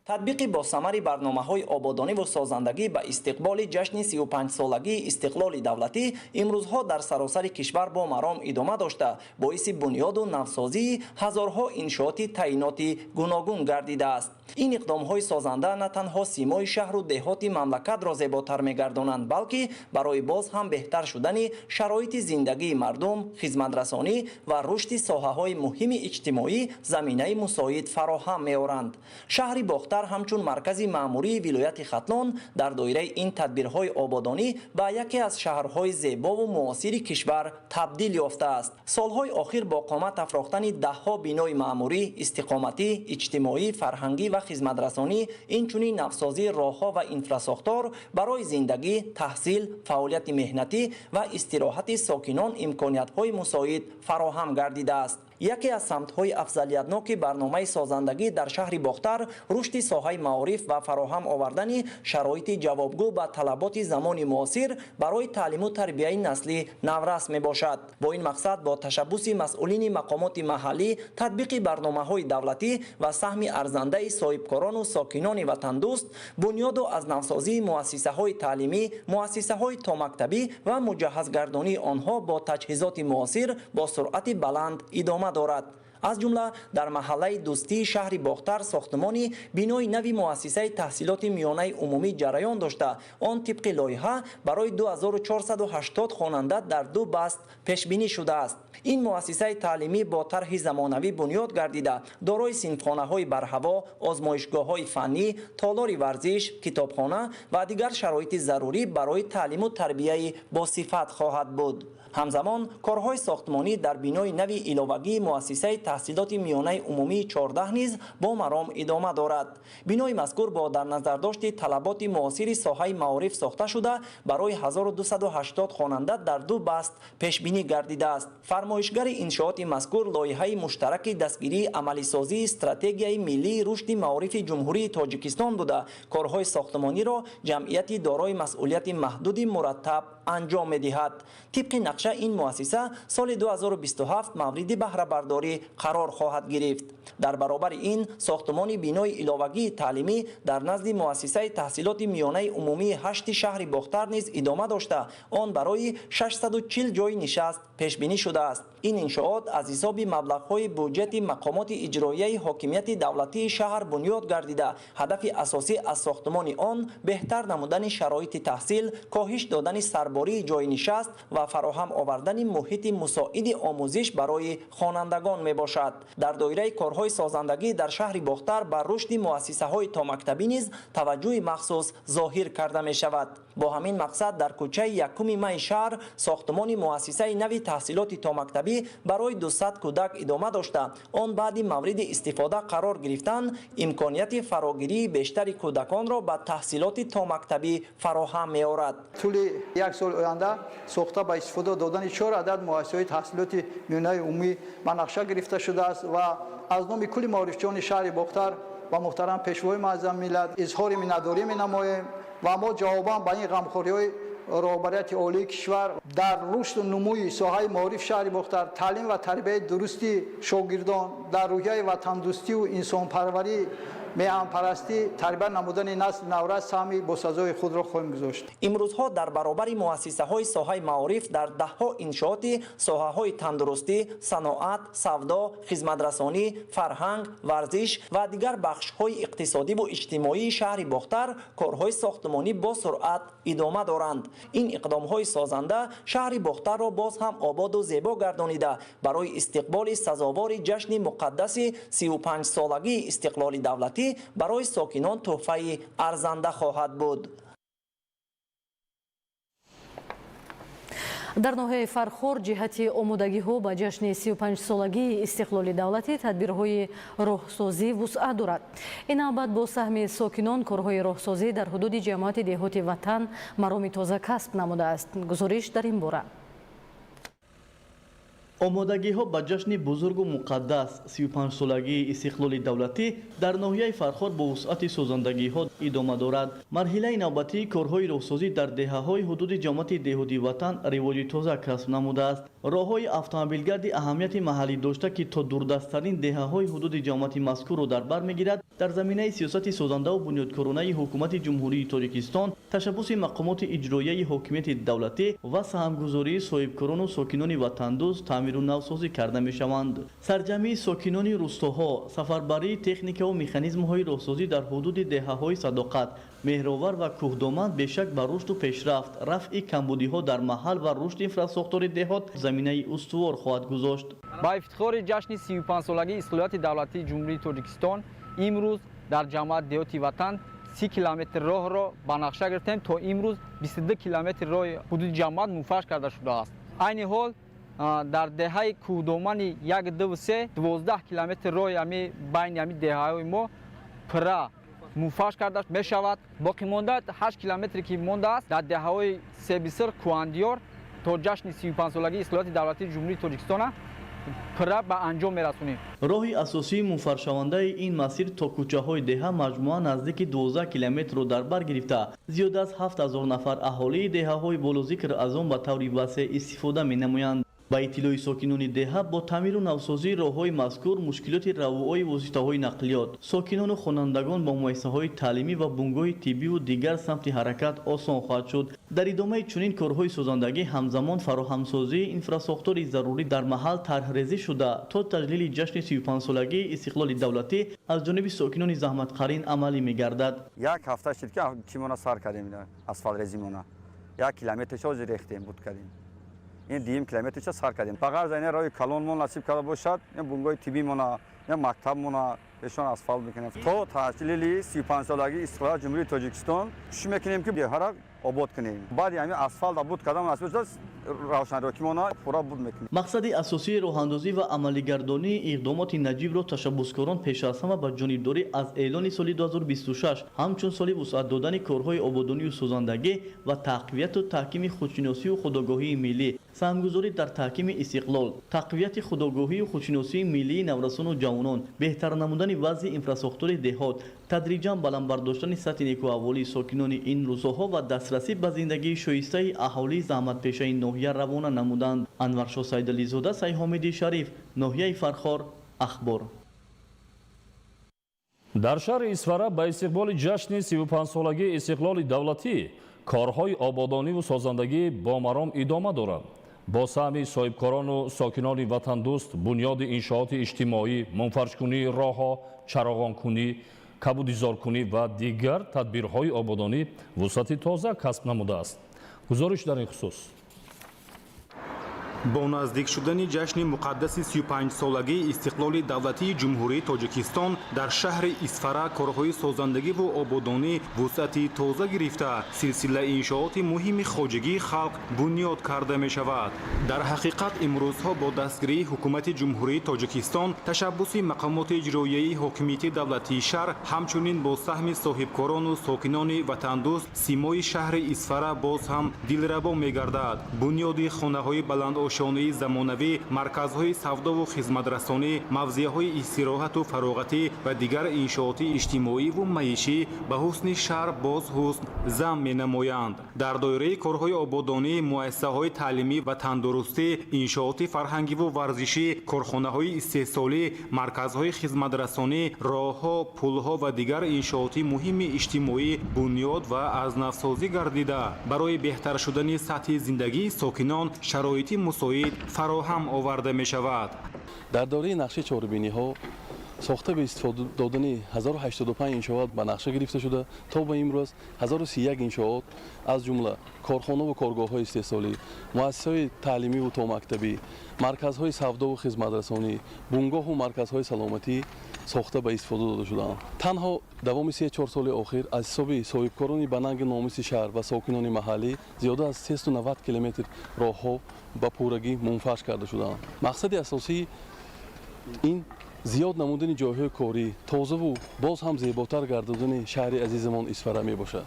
татбиқи босамари барномаҳои ободониву созандагӣ ба истиқболи ҷашни 35-солагии истиқлоли давлатӣ имрӯзҳо дар саросари кишвар бо маром идома дошта, боиси бунёду навсозии ҳазорҳо иншооти таъиноти гуногун гардидааст. ин иқдомҳои созанда на танҳо симои шаҳру деҳоти мамлакатро зеботар мегардонанд, балки барои боз ҳам беҳтар шудани шароити зиндагии мардум, хизматрасонӣ ва рушди соҳаҳои муҳими иҷтимоӣ заминаи мусоид фароҳам меоранд. шаҳри Бохтар боқтар ҳамчун маркази маъмурии вилояти хатлон дар доираи ин тадбирҳои ободонӣ ба яке аз шаҳрҳои зебову муосири кишвар табдил ёфтааст. солҳои охир бо қомат афрохтани даҳҳо бинои маъмурӣ, истиқоматӣ, иҷтимоӣ, фарҳангӣ ва хизматрасонӣ, инчунин навсозии роҳҳо ва инфрасохтор барои зиндагӣ, таҳсил, фаъолияти меҳнатӣ ва истироҳати сокинон имкониятҳои мусоид фароҳам гардидааст. яке аз самтҳои афзалиятноки барномаи созандагӣ дар шаҳри бохтар рушди соҳаи маориф ва фароҳам овардани шароити ҷавобгӯ ба талаботи замони муосир барои таълиму тарбияи наслӣ наврас мебошад. бо ин мақсад бо ташаббуси масъулини мақомоти маҳаллӣ, татбиқи барномаҳои давлатӣ ва саҳми арзандаи соҳибкорону сокинони ватандӯст, бунёду аз навсозии муассисаҳои таълимӣ, муассисаҳои томактабӣ ва муҷаҳҳазгардонии онҳо бо таҷҳизоти муосир бо суръати баланд идома دارد. аз ҷумла дар маҳаллаи дӯстии шаҳри бохтар сохтмони бинои нави муассисаи таҳсилоти миёнаи умумӣ ҷараён дошта, он тибқи лоиҳа барои 2480 хонанда дар 2 баст пешбинӣ шудааст. ин муассисаи таълимӣ бо тарҳи замонавӣ бунёд гардида дорои синфхонаҳои барҳаво, озмоишгоҳҳои фаннӣ, толори варзиш, китобхона ва дигар шароити зарурӣ барои таълиму тарбияи босифат хоҳад буд. ҳамзамон корҳои сохтмонӣ дар бинои нави иловагии муассисаи таҳсилоти миёнаи умумии 14 низ бо маром идома дорад. бинои мазкур бо дар назардошти талаботи муосири соҳаи маориф сохта шуда барои 1280 хонанда дар 2 баст пешбинӣ гардидааст. фармоишгари иншооти мазкур лоиҳаи муштараки дастгирии амалисозии стратегияи миллии рушди маорифи ҷумҳурии тоҷикистон буда, корҳои сохтмониро ҷамъияти дорои масъулияти маҳдуди мураттаб анҷом медиҳад. тибқи нақша ин муассиса соли 2027 мавриди баҳрабардорӣ қарор хоҳад гирифт. дар баробари ин сохтмони бинои иловагии таълимӣ дар назди муассисаи таҳсилоти миёнаи умумии 8 шаҳри бохтар низ идома дошта, он барои 640 ҷойи нишаст пешбинӣ шудааст. ин иншоот аз ҳисоби маблағҳои буҷети мақомоти иҷроияи ҳокимияти давлатии шаҳр бунёд гардида, ҳадафи асосӣ аз сохтмони он беҳтар намудани шароити таҳсил, коҳиш додани сарбории ҷойи нишаст ва фароҳам овардани муҳити мусоиди омӯзиш барои хонандагон мебошад. дар доираи корҳои созандагӣ дар шаҳри бохтар ба рушди муассисаҳои томактабӣ низ таваҷҷӯҳи махсус зоҳир карда мешавад. бо ҳамин мақсад дар кӯчаи 1 майи шаҳр сохтмони муассисаи нави таҳсилоти томактабӣ барои 200 кӯдак идома дошта, он баъди мавриди истифода қарор гирифтан имконияти фарогирии бештари кӯдаконро ба таҳсилоти томактабӣ фароҳам меорад. тӯли 1 сол оянда сохта ба истифода додани 4 адад муассисаҳои таҳсилоти миёнаи умумӣ ба нақша гирифта шудааст ва аз номи кулли маорифчиёни шаҳри бохтар ва муҳтарам пешвои муаззам миллат изҳори миннатдорӣ менамоем ва мо ҷавобан ба ин ғамхориҳои роҳбарияти олии кишвар дар рушду нумӯи соҳаи маориф шаҳри бохтар, таълим ва тарбияи дурусти шогирдон, дар рӯҳияи ватандӯстиву инсонпарварӣ, меҳанпарастӣ, тарбия намудани насли наврас саҳми босазои худро хоҳем гузошт. имрӯзҳо дар баробари муассисаҳои соҳаи маориф дар даҳҳо иншооти соҳаҳои тандурустӣ, саноат, савдо, хизматрасонӣ, фарҳанг, варзиш ва дигар бахшҳои иқтисодиву иҷтимоии шаҳри бохтар корҳои сохтмонӣ бо суръат идома доранд. ин иқдомҳои созанда шаҳри бохтарро боз ҳам ободу зебо гардонида барои истиқболи сазовори ҷашни муқаддаси 35-солагии истиқлоли давлатӣ барои сокинон тӯҳфаи арзанда хоҳад буд. дар ноҳияи Фархор ҷиҳати омодагиҳо ба ҷашни 35-солагии истиқлоли давлатӣ тадбирҳои роҳсозӣ вусъат дорад. ин албат бо саҳми сокинон корҳои роҳсозӣ дар ҳудуди ҷамоати деҳоти ватан мароми тоза касб намудааст. гузориш дар ин бора. омодагиҳо ба ҷашни бузургу муқаддас 35-солагии истиқлоли давлатӣ дар ноҳияи Фархор бо вусъати созандагиҳо идома дорад. марҳилаи навбатии корҳои роҳсозӣ дар деҳаҳои ҳудуди ҷамоати деҳоти ватан ривоҷи тоза касб намудааст. роҳҳои автомобилгарди аҳамияти маҳаллӣ дошта ки то дурдасттарин деҳаҳои ҳудуди ҷамоати мазкурро дар бар мегирад, дар заминаи сиёсати созандаву бунёдкоронаи ҳукумати ҷумҳурии Тоҷикистон, ташаббуси мақомоти иҷроияи ҳокимияти давлатӣ ва саҳмгузории соҳибкорону сокинони ватандӯст таъмиру навсозӣ карда мешаванд. сарҷамъии сокинони рӯстоҳо, сафарбарии техникаву механизмҳои роҳсозӣ дар ҳудуди деҳаҳои Садоқат, Меҳровар ва Кӯҳдоманд бешак ба рушду пешрафт, рафъи камбудиҳо дар маҳал ва рушди инфраструктури деҳот заминаи устувор хоҳад гузошт. ба ифтихори ҷашни 35-солагии истиқлолияти давлатии ҷумҳурии Тоҷикистон имрӯз дар ҷамоат деҳоти ватан 30 километр роҳро ба нақша гирифтем. То имрӯз 22 километр роҳи ҳудуди ҷамоат муфаш карда шудааст. айни ҳол дар деҳаи кӯҳдомани 1-2-3 12 километр роҳи ами байни ами деҳаҳои мо пурра муфаш карда мешавад. боқӣ монда 8 километре ки мондааст дар деҳаҳои Себисир, Куандиёр то ҷашни 35-солагии исlohоти давлатии ҷумҳурии Тоҷикистон пурра ба анҷом мерасонем. роҳи асосии мунфаршавандаи ин масир то кӯчаҳои деҳа маҷмуан наздики 12 километрро дар бар гирифта зиёда аз 7000 нафар аҳолии деҳаҳои болозикр аз он ба таври васеъ истифода менамоянд. ба иттилои сокинони деҳа бо таъмиру навсозии роҳҳои мазкур мушкилоти равои воситаҳои нақлиёт сокинону хонандагон бо муассисаҳои таълимӣ ва бунгоҳи тиббиву дигар самти ҳаракат осон хоҳад шуд. дар идомаи чунин корҳои созандагӣ ҳамзамон фароҳамсозии инфраструктураи зарурӣ дар маҳал тарҳрезӣ шуда то таҷлили ҷашни 35-солагии истиқлоли давлатӣ аз ҷониби сокинони заҳматқарин амалӣ мегардад. як ҳафта шуд ки чимона сар кардем асфалтрезимона 1 километрчо рехтем буд кардем این دیم کیلومتر چه سر کردیم فقط زنه روی کلون مون نصیب کرده باشد یا بونگای تیبی مونا یا مکتب مونا بهشون اسفالت میکنیم تو تحصیلی 35 سالگی استقلال جمهوری تاجیکستان شو میکنیم که بهار آباد کنیم بعد همین اسفالت آباد کردن نصیب شد روشنروکی مونا پورا بود میکنیم. мақсади асосии роҳандозӣ ва амалигардонии иқдомоти наҷибро ташаббускорон пеш аз ҳама ба ҷонибдорӣ аз эълони соли 2026 ҳамчун соли вусъат додани корҳои ободонию созандагӣ ва тақвияту таҳкими худшиносию худогоҳии миллӣ саҳмгузорӣ дар таҳкими истиқлол тақвияти худогоҳию худшиносии миллии наврасону ҷавонон беҳтар намудани вазъи инфраструктураи деҳот тадриҷан баландбардоштани сатҳи некуаҳволии сокинони ин рӯзҳо ва дастрасӣ ба зиндагии шоистаи аҳолии заҳматпешаи ноҳия равона намуданд. анваршоҳ сайдализода, сайҳомиди шариф, ноҳияи Фархор, ахбор. дар шаҳри Исфара ба истиқболи ҷашни 35-солагии истиқлоли давлатӣ корҳои ободониву созандагӣ бо маром идома дорад. бо саҳми соҳибкорону сокинони ватандӯст бунёди иншооти иҷтимоӣ, мунфаршкунии роҳҳо, чароғонкунӣ, кабудизоркунӣ ва дигар тадбирҳои ободонӣ вусъати тоза касб намудааст. гузориш дар ин хусус. бо наздик шудани ҷашни муқаддаси 35-солагии истиқлоли давлатии ҷумҳурии Тоҷикистон дар шаҳри Исфара корҳои созандагиву ободонӣ вусъати тоза гирифта силсилаи иншооти муҳими хоҷагии халқ бунёд карда мешавад. дар ҳақиқат имрӯзҳо бо дастгирии ҳукумати ҷумҳурии Тоҷикистон ташаббуси мақомоти иҷроияи ҳокимияти давлатии шаҳр ҳамчунин бо саҳми соҳибкорону сокинони ватандӯст симои шаҳри Исфара боз ҳам дилрабо мегардад. бунёди хонаҳои баланд ошонаи замонавӣ, марказҳои савдову хизматрасонӣ, мавзеъҳои истироҳату фароғатӣ ва дигар иншооти иҷтимоиву маишӣ ба ҳусни шаҳр боз ҳусн зам менамоянд. дар доираи корҳои ободонӣ, муассисаҳои таълимӣ ва тандурустӣ, иншооти фарҳангиву варзишӣ, корхонаҳои истеҳсолӣ, марказҳои хизматрасонӣ, роҳҳо, пулҳо ва дигар иншооти муҳими иҷтимоӣ бунёд ва азнавсозӣ гардида барои беҳтар шудани сатҳи зиндагии сокинон шароити мусоид фароҳам оварда мешавад. дар дораи нақши чорабиниҳо сохта ба истифода додани 1085 иншоот ба нақша гирифта шуда то ба имрӯз 1031 иншоот аз ҷумла корхона ва коргоҳҳои истеҳсолӣ, муассисаҳои таълимиву томактабӣ, марказҳои савдову хизматрасонӣ, бунгоҳу марказҳои саломатӣ сохта ба истифода дода шудаанд. танҳо давоми 3-4 соли охир аз ҳисоби соҳибкорони ба нанги номуси шаҳр ва сокинони маҳаллӣ зиёда аз 390 километр роҳҳо ба пуррагӣ мунфаш карда шудаанд. мақсади асосии ин зиёд намудани ҷойҳои корӣ, тозаву боз ҳам зеботар гардидани шаҳри азизамон Исфара мебошад.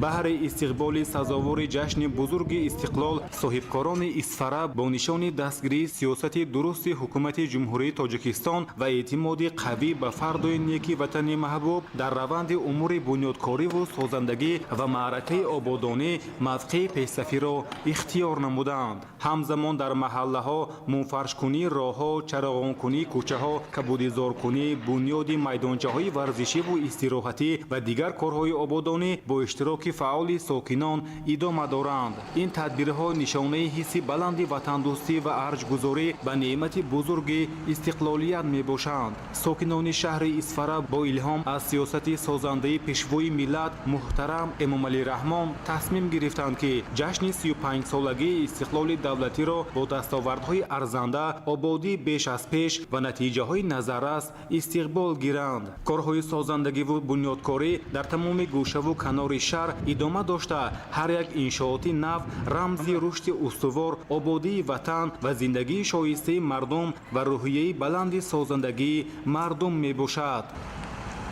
баҳри истиқболи сазовори ҷашни бузурги истиқлол соҳибкорони Исфара бо нишони дастгирии сиёсати дурусти ҳукумати ҷумҳурии Тоҷикистон ва эътимоди қавӣ ба фардои неки ватани маҳбуб дар раванди умури бунёдкориву созандагӣ ва маъракаи ободонӣ мавқеи пешсафиро ихтиёр намуданд. ҳамзамон дар маҳаллаҳо мунфаршкунии роҳҳо, чароғонкунии кӯчаҳо, кабудизоркунӣ, бунёди майдончаҳои варзишиву истироҳатӣ ва дигар корҳои ободонӣ бо иштироки اشتراک فعال ساکنان ادامه دارند. این تدبیرها نشانه حس بلند وطندوستی و ارجگذاری به نعمت بزرگ استقلالیت می باشند. ساکنان شهر اسفره با الهام از سیاست سازنده پیشوای ملت محترم امامعلی رحمان تصمیم گرفتند که جشن 35 سالگی استقلال دولتی را با دستاوردهای ارزنده، آبادی بیش از پیش و نتیجه های نظررس استقبال گیرند. کارهای سازندگی و بنیادکاری در تمام گوشه و کنار شهر ادامه داشته هر یک انشاءات نو رمزی رشد استوار، آبادی وطن و زندگی شایسته مردم و روحیه بلند سازندگی مردم می باشد.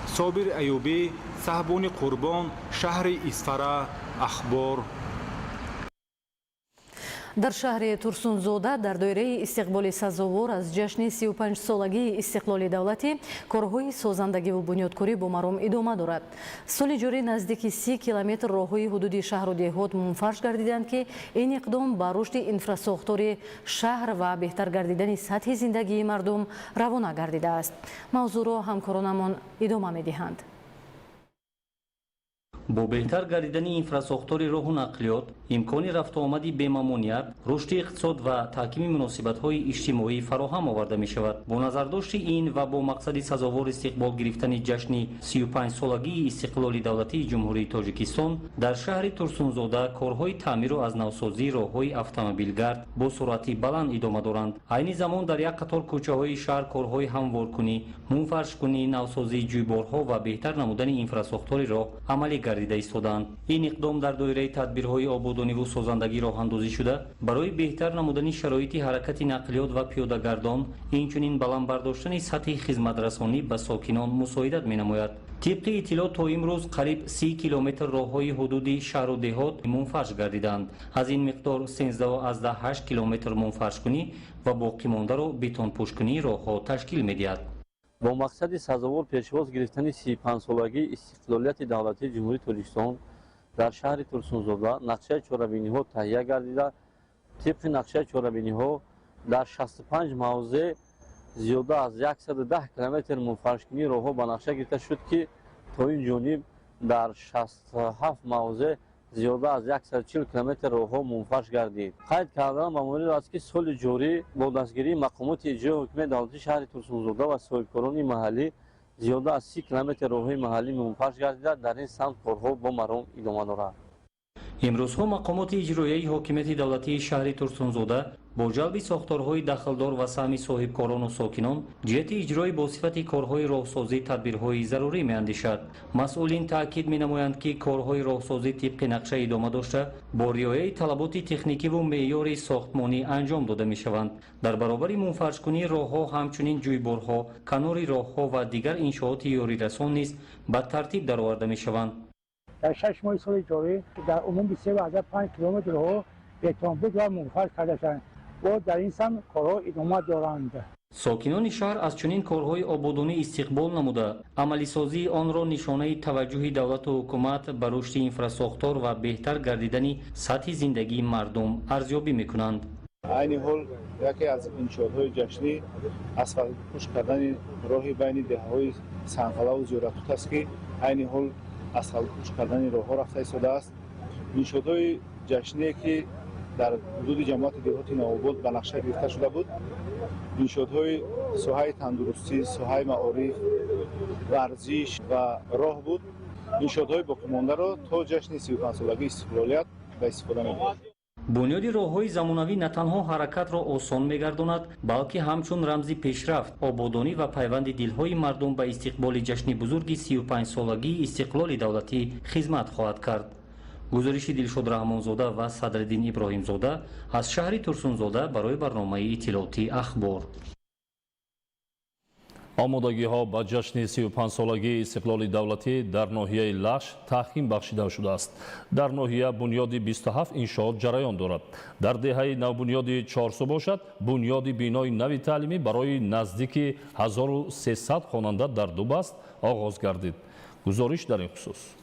صابر ایوبی، صاحبان قربان، شهر اسفره، اخبار. در شهر ترسونزوده در دایره استقبال سزاوار از جشن 35 سالگی استقلال دولتی کارهای سازندگی و بنیادکاری با مرام ادامه دارد. سال جاری نزدیک 30 کیلومتر راههای حدودی شهر و دهات منفرش گردیدند که این اقدام به رشد انفراساختور شهر و بهتر گردیدن سطح زندگی مردم روانه گردیده است. موضوع را همکارانمان ادامه می‌دهند. با بهتر گردیدن انفراساختور راه و نقلیات، امکان رفت و آمدی بمامونیت، رشد اقتصاد و تحکیم مناسبت‌های اجتماعی فراهم آورده می شود. با نظرداشت این و با مقصد سزاوار استقبال گرفتن جشن 35 سالگی استقلال دولتی جمهوری تاجیکستان در شهر ترسونزوده کارهای تعمیر و از نوسازی راه‌های اتومبیلگرد با سرعت بلند ادامه دارند. عین زمان در یک قطار کوچه‌های شهر کارهای هموارکنی، منفرش‌کنی، نوسازی جویبارها و بهتر نمودن انفراساختور راه عملی گردیده ایستادند. این اقدام در دایره تدبیرهای آبادانی و سازندگی راه اندازی شده برای بهتر نمودن شرایط حرکت نقلیات و پیاده‌گردان، اینچنین بلند برداشتن سطح خدمترسانی به ساکنان مساعدت می‌نماید. طبق اطلاعات تا امروز قریب 30 کیلومتر راههای حدودی شهر و دهات منفرش گردیدند. از این مقدار 13.8 کیلومتر منفرش کنی و باقی مانده را بتون پوش کنی راهها تشکیل می‌دهد. با مقصد سزاوار پیشواز گرفتن 35 سالگی استقلالیت دولتی جمهوری تاجیکستان در شهر ترسونزوده نقشه چهاربینی‌ها تهیه گردیده. طبق نقشه چهاربینی‌ها در 65 موضع زیاده از 110 کیلومتر منفرشکنی راه‌ها به نقشه گرفته شد که تا این جانب در 67 موضع زیاده از 140 کیلومتر راه‌ها منفرش گردید. قید کردن به مورد است که سال جاری با دستگیری مقامات اجرایی حکومت دولتی شهر ترسونزوده و صاحبکاران محلی زیاده از 30 کیلومتر راه‌های محلی منفرش گردیده. در این سمت کارها با مرام ادامه دارد. امروزها مقامات اجرایی حکومت دولتی شهر ترسونزوده با جلب ساختارهای دخلدار و سهم صاحبکاران و ساکنان جهت اجرای با صفت کارهای راهسازی تدبیرهای ضروری می‌اندیشد. مسئولین تاکید می‌نمایند که کارهای راهسازی طبق نقشه ادامه داشته با رعایت طلبات تکنیکی و معیار ساختمانی انجام داده می‌شوند. در برابر منفرش‌کنی راه‌ها همچنین جویبارها، کنار راه‌ها و دیگر انشاءات یاری رسان نیز به ترتیب درآورده می‌شوند. در 6 ماه سال جاری در عموم 23.5 کیلومتر راه بتون‌پوش و منفرش کرده شدند و در این سمت کارها ادامه دارند. ساکنان شهر از چنین کارهای آبادانی استقبال نموده عملی سازی آن را نشانه توجه دولت و حکومت به رشد انفراساختور و بهتر گردیدن سطح زندگی مردم ارزیابی می‌کنند. عین حال یکی از انشاءات‌های جشنی اسفالت پوش کردن راهی بین دهه‌های سنقلا و زیارتوت است که عین حال اسفالت پوش کردن راه‌ها رفته ایستاده است. انشاءات‌های جشنی که در حدود جماعت دهات نوآباد به نقشه گرفته شده بود، انشاءات‌های ساحه تندرستی، ساحه معارف، ورزش و راه بود. انشاءات‌های باقی مانده را تا جشن 35 سالگی استقلالیت به استفاده می‌برد. بنیاد راه‌های زمانوی نه تنها حرکت را آسان می‌گرداند، بلکه همچون رمزی پیشرفت، آبادانی و پیوند دل‌های مردم به استقبال جشن بزرگ 35 سالگی استقلال دولتی خدمت خواهد کرد. گزارش دلشاد رحمانزاده و صدرالدین ابراهیمزاده از شهر ترسونزوده برای برنامه اطلاعاتی اخبار. آمادگی‌ها با جشن 35 سالگی استقلال دولتی در ناحیه لخش تحکیم بخشیده شده است. در ناحیه بنیاد 27 انشاءات جریان دارد. در دهه نو بنیاد 400 باشد، بنیاد بینای نوی تعلیمی برای نزدیک 1300 خواننده در دو بست آغاز گردید. گزارش در این خصوص.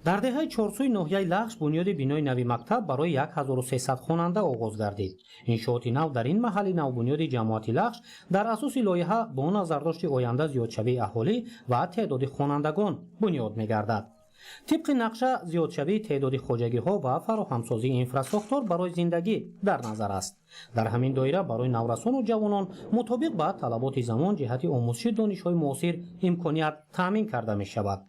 در دهه 400 ناحیه لخش بنیاد بینای نوی مکتب برای 1300 خواننده آغاز گردید. انشاءات نو در این محل نو بنیاد جماعت لخش در اساس لایحه با نظرداشت آینده زیادشوی اهالی و تعداد خوانندگان بنیاد می‌گردد. طبق نقشه زیادشوی تعداد خواجگی‌ها و فراهمسازی اینفراستراکچور برای زندگی در نظر است. در همین دایره برای نورسان و جوانان مطابق با طلبات زمان جهت آموزش دانش‌های معاصر امکانیت تامین کرده می شود.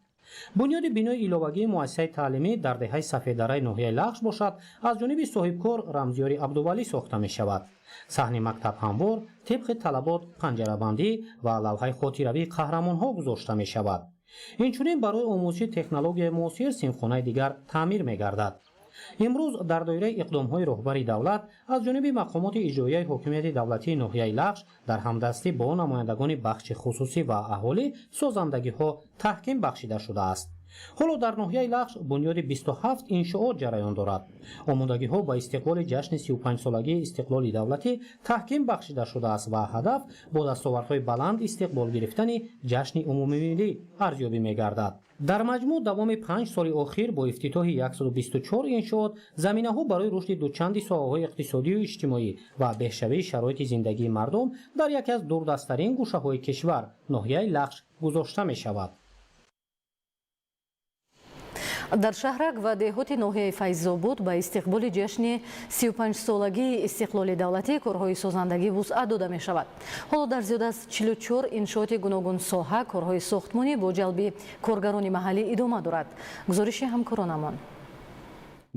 بنیاد بینای ایلوگی مؤسسه تعلیمی در دهه سفیددره ناحیه لخش باشد از جانب صاحبکار رمزیاری عبدولی ساخته می شود. صحن مکتب هموار طبق طلبات پنجره‌بندی و لوحه خاطروی قهرمان‌ها گذاشته می شود. اینچنین برای آموزش تکنولوژی معاصر صنفخانه دیگر تعمیر می گردد. امروز در دایره اقدام‌های رهبری دولت از جانب مقامات اجرایی حکومت دولتی ناحیه لخش در همدستی با نمایندگان بخش خصوصی و اهالی سازندگی‌ها تحکیم بخشیده شده است. حالا در ناحیه لخش بنیاد 27 انشاءات جریان دارد. آمادگی‌ها با استقبال جشن 35 سالگی استقلال دولتی تحکیم بخشیده شده است و هدف با دستاوردهای بلند استقبال گرفتن جشن عمومی ملی ارزیابی می‌گردد. در مجموع دوام 5 سال اخیر با افتتاح 124 انشاءات زمینه‌ها برای رشد دوچندی ساحه‌های اقتصادی و اجتماعی و بهشوی شرایط زندگی مردم در یکی از دوردست‌ترین گوشه‌های کشور ناحیه لخش گذاشته می‌شود. در شهرک و دهات ناحیه فیض‌آباد با استقبال جشن 35 سالگی استقلال دولتی کارهای سازندگی وسعت داده می شود. حالا در زیاد از 44 انشاءات گوناگون ساحه کارهای ساختمانی با جلب کارگران محلی ادامه دارد. گزارش همکارانمان.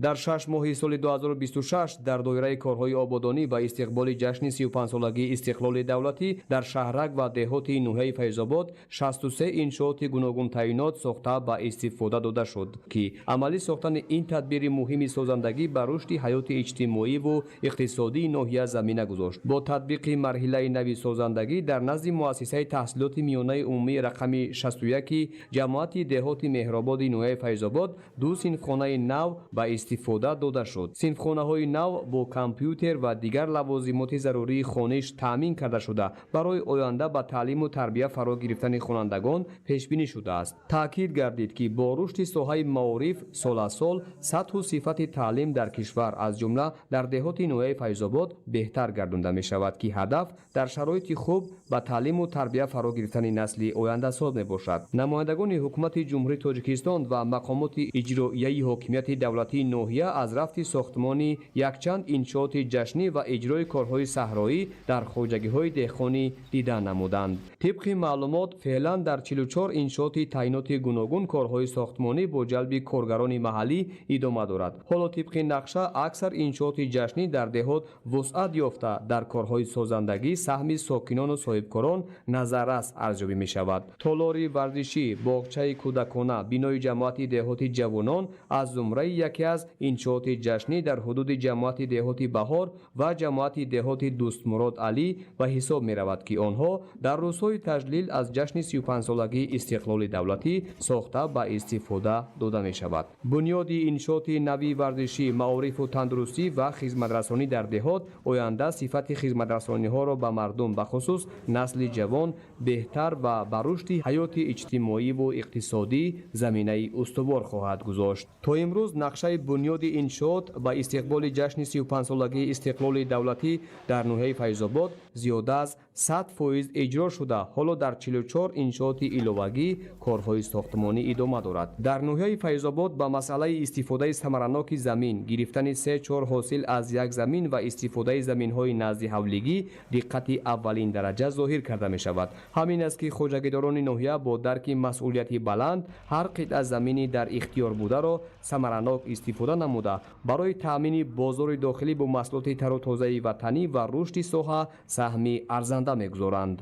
در 6 ماه سال 2026 در دایره کارهای آبادانی و استقبال جشن 35 سالگی استقلال دولتی در شهرک و دهات ناحیه فیض‌آباد 63 انشاءات گوناگون تعیینات ساخته و استفاده داده شد که عملی ساختن این تدبیر مهم سازندگی بر رشد حیات اجتماعی و اقتصادی ناحیه زمینه گذاشت. با تطبیق مرحله نوی سازندگی در نزد مؤسسه تحصیلات میانه عمومی رقم 61 جماعت دهات مهرآباد ناحیه فیض‌آباد دو صنفخانه نو و استفاده داده شد. صنفخانه‌های نو با کامپیوتر و دیگر لوازمات ضروری خانش تامین کرده شده برای آینده به تعلیم و تربیت فرا گرفتن خوانندگان پیش بینی شده است. تاکید گردید که با رشد ساحه معارف سال از سال سطح و صفت تعلیم در کشور از جمله در دهات ناحیه فیض‌آباد بهتر گردانده می شود که هدف در شرایط خوب به تعلیم و تربیت فرا گرفتن نسل آینده ساز می باشد. نمایندگان حکومت جمهوری تاجیکستان و مقامات اجرایی حاکمیت دولتی ناحیه از رفت ساختمانی یکچند انشاءات جشنی و اجرای کارهای صحرایی در خواجگی‌های دهقانی دیده نمودند. طبق معلومات فعلا در 44 انشاءات تعیینات گوناگون کارهای ساختمانی با جلب کارگران محلی ادامه دارد. حالا طبق نقشه اکثر انشاءات جشنی در دهات وسعت یافته در کارهای سازندگی سهم ساکنان و صاحبکاران نظررس ارزیابی می شود. تالاری ورزشی، باغچه کودکانه، بینای جماعت دهات جوانان از زمره یکی از انشاءات جشنی در حدود جماعت دهات بهار و جماعت دهات دوستمراد علی و حساب می رود که آنها در روزهای تجلیل از جشن 35 سالگی استقلال دولتی ساخته به استفاده داده می شود. بنیاد انشاءات نوی ورزشی، معارف و تندرستی و خدمترسانی در دهات آینده صفت خدمترسانی ها را به مردم به خصوص نسل جوان بهتر و بر رشد حیات اجتماعی و اقتصادی زمینه استوار خواهد گذاشت. تا امروز نقشه بنیاد انشاءات با استقبال جشن 35 سالگی استقلال دولتی در ناحیه فیض‌آباد زیاده از 100% اجرا شده. حالا در 44 انشاءات ایلوگی کارهای ساختمانی ادامه دارد. در ناحیه فیض‌آباد با مسئله استفاده ثمرناک زمین، گرفتن 3/4 حاصل از یک زمین و استفاده زمین‌های نزد حولگی دقت اولین درجه ظاهر کرده می شود. همین است که خواجگیداران ناحیه با درک مسئولیتی بلند هر قطعه زمینی در اختیار بوده را ثمرناک استفاده نموده برای تامین بازار داخلی با محصولات تر و تازه وطنی و رشد ساحه سهمی ارزنده می‌گذارند.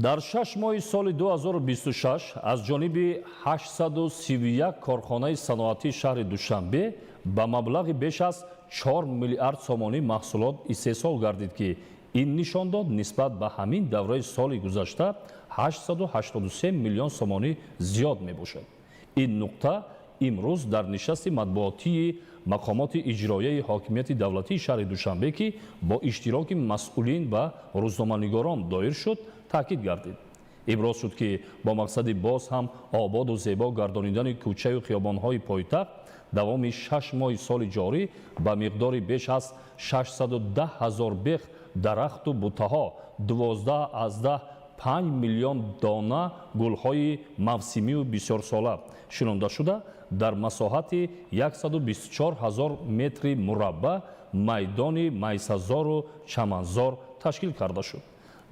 در 6 ماه سال 2026 از جانب 831 کارخانه صنعتی شهر دوشنبه با مبلغ بیش از 4 میلیارد سومانی محصولات استحصال گردید که این نشان داد نسبت به همین دوره سال گذشته 883 میلیون سومانی زیاد می باشد. این نقطه امروز در نشست مطبوعاتی مقامات اجرایی حاکمیت دولتی شهر دوشنبه که با اشتراک مسئولین و روزنامه‌نگاران دایر شد تاکید گردید. ابراز شد که با مقصد باز هم آباد و زیبا گردانیدن کوچه و خیابان‌های پایتخت دوام 6 ماه سال جاری با مقدار بیش از 610,000 بیخ درخت و بوته‌ها 12 از 10 5 миллион дона гулҳои мавсимию бисёрсола шинонда шуда дар масоҳати 124 000 метри мураббаъ майдони майсазору чаманзор ташкил карда шуд.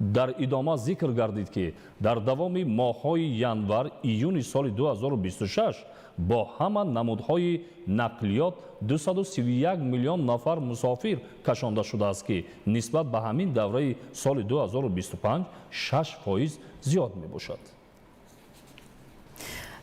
дар идома зикр гардид ки дар давоми моҳҳои январ июни соли 2026 бо ҳама намудҳои нақлиёт 231 миллион нафар мусофир кашонда шудааст ки нисбат ба ҳамин давраи соли 2025 6% зиёд мебошад.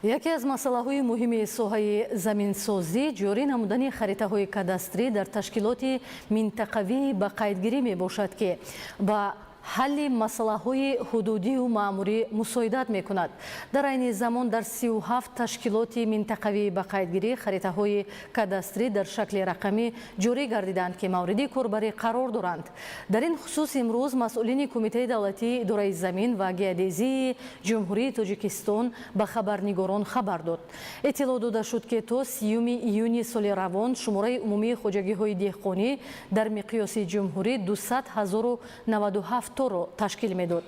яке аз масъалаҳои муҳими соҳаи заминсозӣ ҷорӣ намудани харитаҳои кадастрӣ дар ташкилоти минтақавӣ ба қайдгирӣ мебошад ки ба ҳалли масъалаҳои ҳудудию маъмурӣ мусоидат мекунад. дар айни замон дар 37 ташкилоти минтақавӣ ба қайдгирӣ харитаҳои кадастрӣ дар шакли рақамӣ ҷорӣ гардиданд ки мавриди корбарӣ қарор доранд. дар ин хусус имрӯз масъулини кумитаи давлатии идораи замин ва геодезии ҷумҳурии Тоҷикистон ба хабарнигорон хабар дод. иттилоъ дода шуд ки то 30 июни соли равон шумораи умумии хоҷагиҳои деҳқонӣ дар миқёси ҷумҳурӣ 200 097 ро ташкил медод.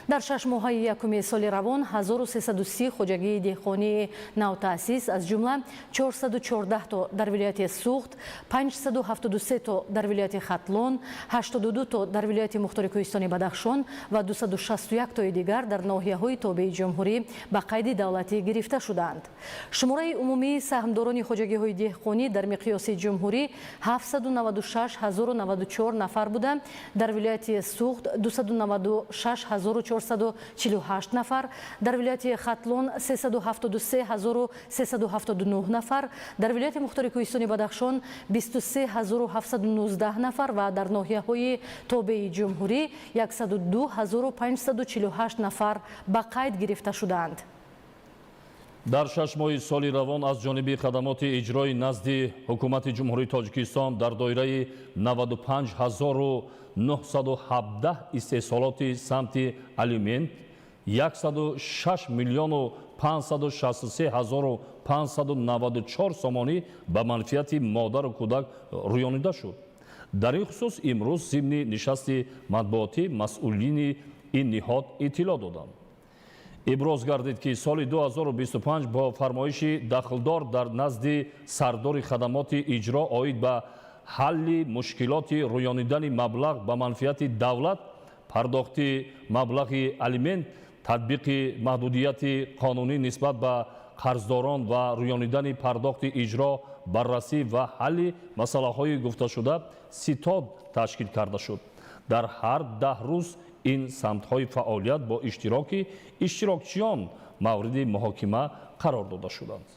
дар 6 моҳаи якуми соли равон 1330 хоҷагии деҳқонии навтаъсис аз ҷумла 414 то дар вилояти Суғд, 573 то дар вилояти Хатлон, 82 то дар вилояти Мухтори Кӯҳистони Бадахшон ва 261 тои дигар дар ноҳияҳои тобеи ҷумҳурӣ ба қайди давлатӣ гирифта шуданд. шумораи умумии саҳмдорони хоҷагиҳои деҳқонӣ дар миқёси ҷумҳурӣ 796 094 нафар буда, дар вилояти Суғд 296 448 нафар, дар вилояти Хатлон 373 379 нафар, дар вилояти Мухтори Кӯҳистони Бадахшон 23 719 нафар ва дар ноҳияҳои тобеи ҷумҳурӣ 102 548 нафар ба қайд гирифта шуданд. дар 6 моҳи соли равон аз ҷониби хадамоти иҷрои назди ҳукумати ҷумҳурии Тоҷикистон дар доираи 95 917 истеҳсолоти самти алимент 106 миллиону 563 594 сомонӣ ба манфиати модару кӯдак рӯёнида шуд. дар ин хусус имрӯз зимни нишасти матбуотӣ масъулини ин ниҳод иттилоъ доданд. иброз гардид ки соли 2025 бо фармоиши дахлдор дар назди сардори хадамоти иҷро оид ба ҳалли мушкилоти рӯёнидани маблағ ба манфиати давлат, пардохти маблағи алимент, татбиқи маҳдудияти қонунӣ нисбат ба қарздорон ва рӯёнидани пардохти иҷро, баррасӣ ва ҳалли масъалаҳои гуфташуда ситод ташкил карда шуд. дар ҳар 10 рӯз ин самтҳои фаъолият бо иштироки иштирокчиён мавриди муҳокима қарор дода шуданд.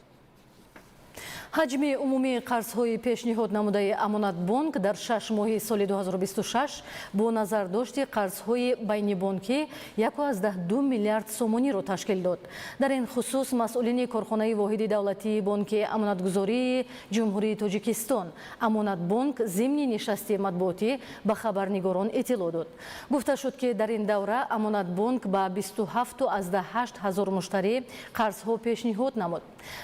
ҳаҷми умумии қарзҳои пешниҳод намудаи Амонатбонк дар 6 моҳи соли 2026 бо назардошти қарзҳои байнибонкӣ 1.2 миллиард сомониро ташкил дод. дар ин хусус масъулини корхонаи воҳиди давлатии бонки амонатгузории ҷумҳурии Тоҷикистон Амонатбонк зимни нишасти матбуотӣ ба хабарнигорон иттилоъ дод. гуфта шуд ки дар ин давра Амонатбонк ба 27.8 ҳазор муштарӣ қарзҳо пешниҳод намуд.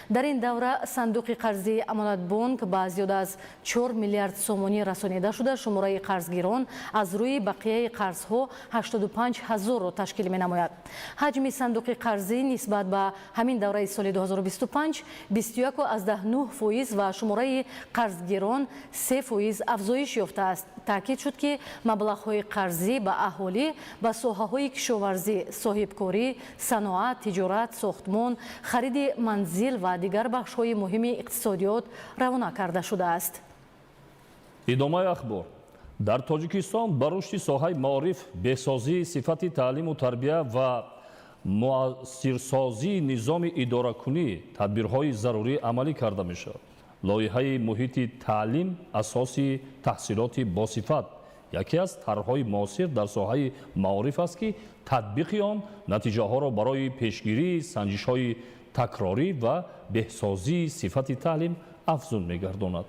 дар ин давра сандуқи қарзи Амонатбонк ба зиёда аз 4 миллиард сомонӣ расонида шуда, шумораи қарзгирон аз рӯи бақияи қарзҳо 85 000-ро ташкил менамояд. ҳаҷми сандуқи қарзӣ нисбат ба ҳамин давраи соли 2025 21.9% ва шумораи қарзгирон 3% афзоиш ёфтааст. таъкид шуд ки маблағҳои қарзӣ ба аҳолӣ ба соҳаҳои кишоварзӣ, соҳибкорӣ, саноат, тиҷорат, сохтмон, хариди манзил ва дигар бахшҳои муҳими иқтисодиёт равона карда шудааст. идомаи ахбор. дар Тоҷикистон ба рушди соҳаи маориф, беҳсозии сифати таълиму тарбия ва муассирсозии низоми идоракунӣ тадбирҳои зарурӣ амалӣ карда мешавад. лоиҳаи муҳити таълим асоси таҳсилоти босифат яке аз тарҳҳои муосир дар соҳаи маориф аст ки татбиқи он натиҷаҳоро барои пешгирии санҷишҳои такрорӣ ва беҳсозии сифати таълим афзун мегардонад.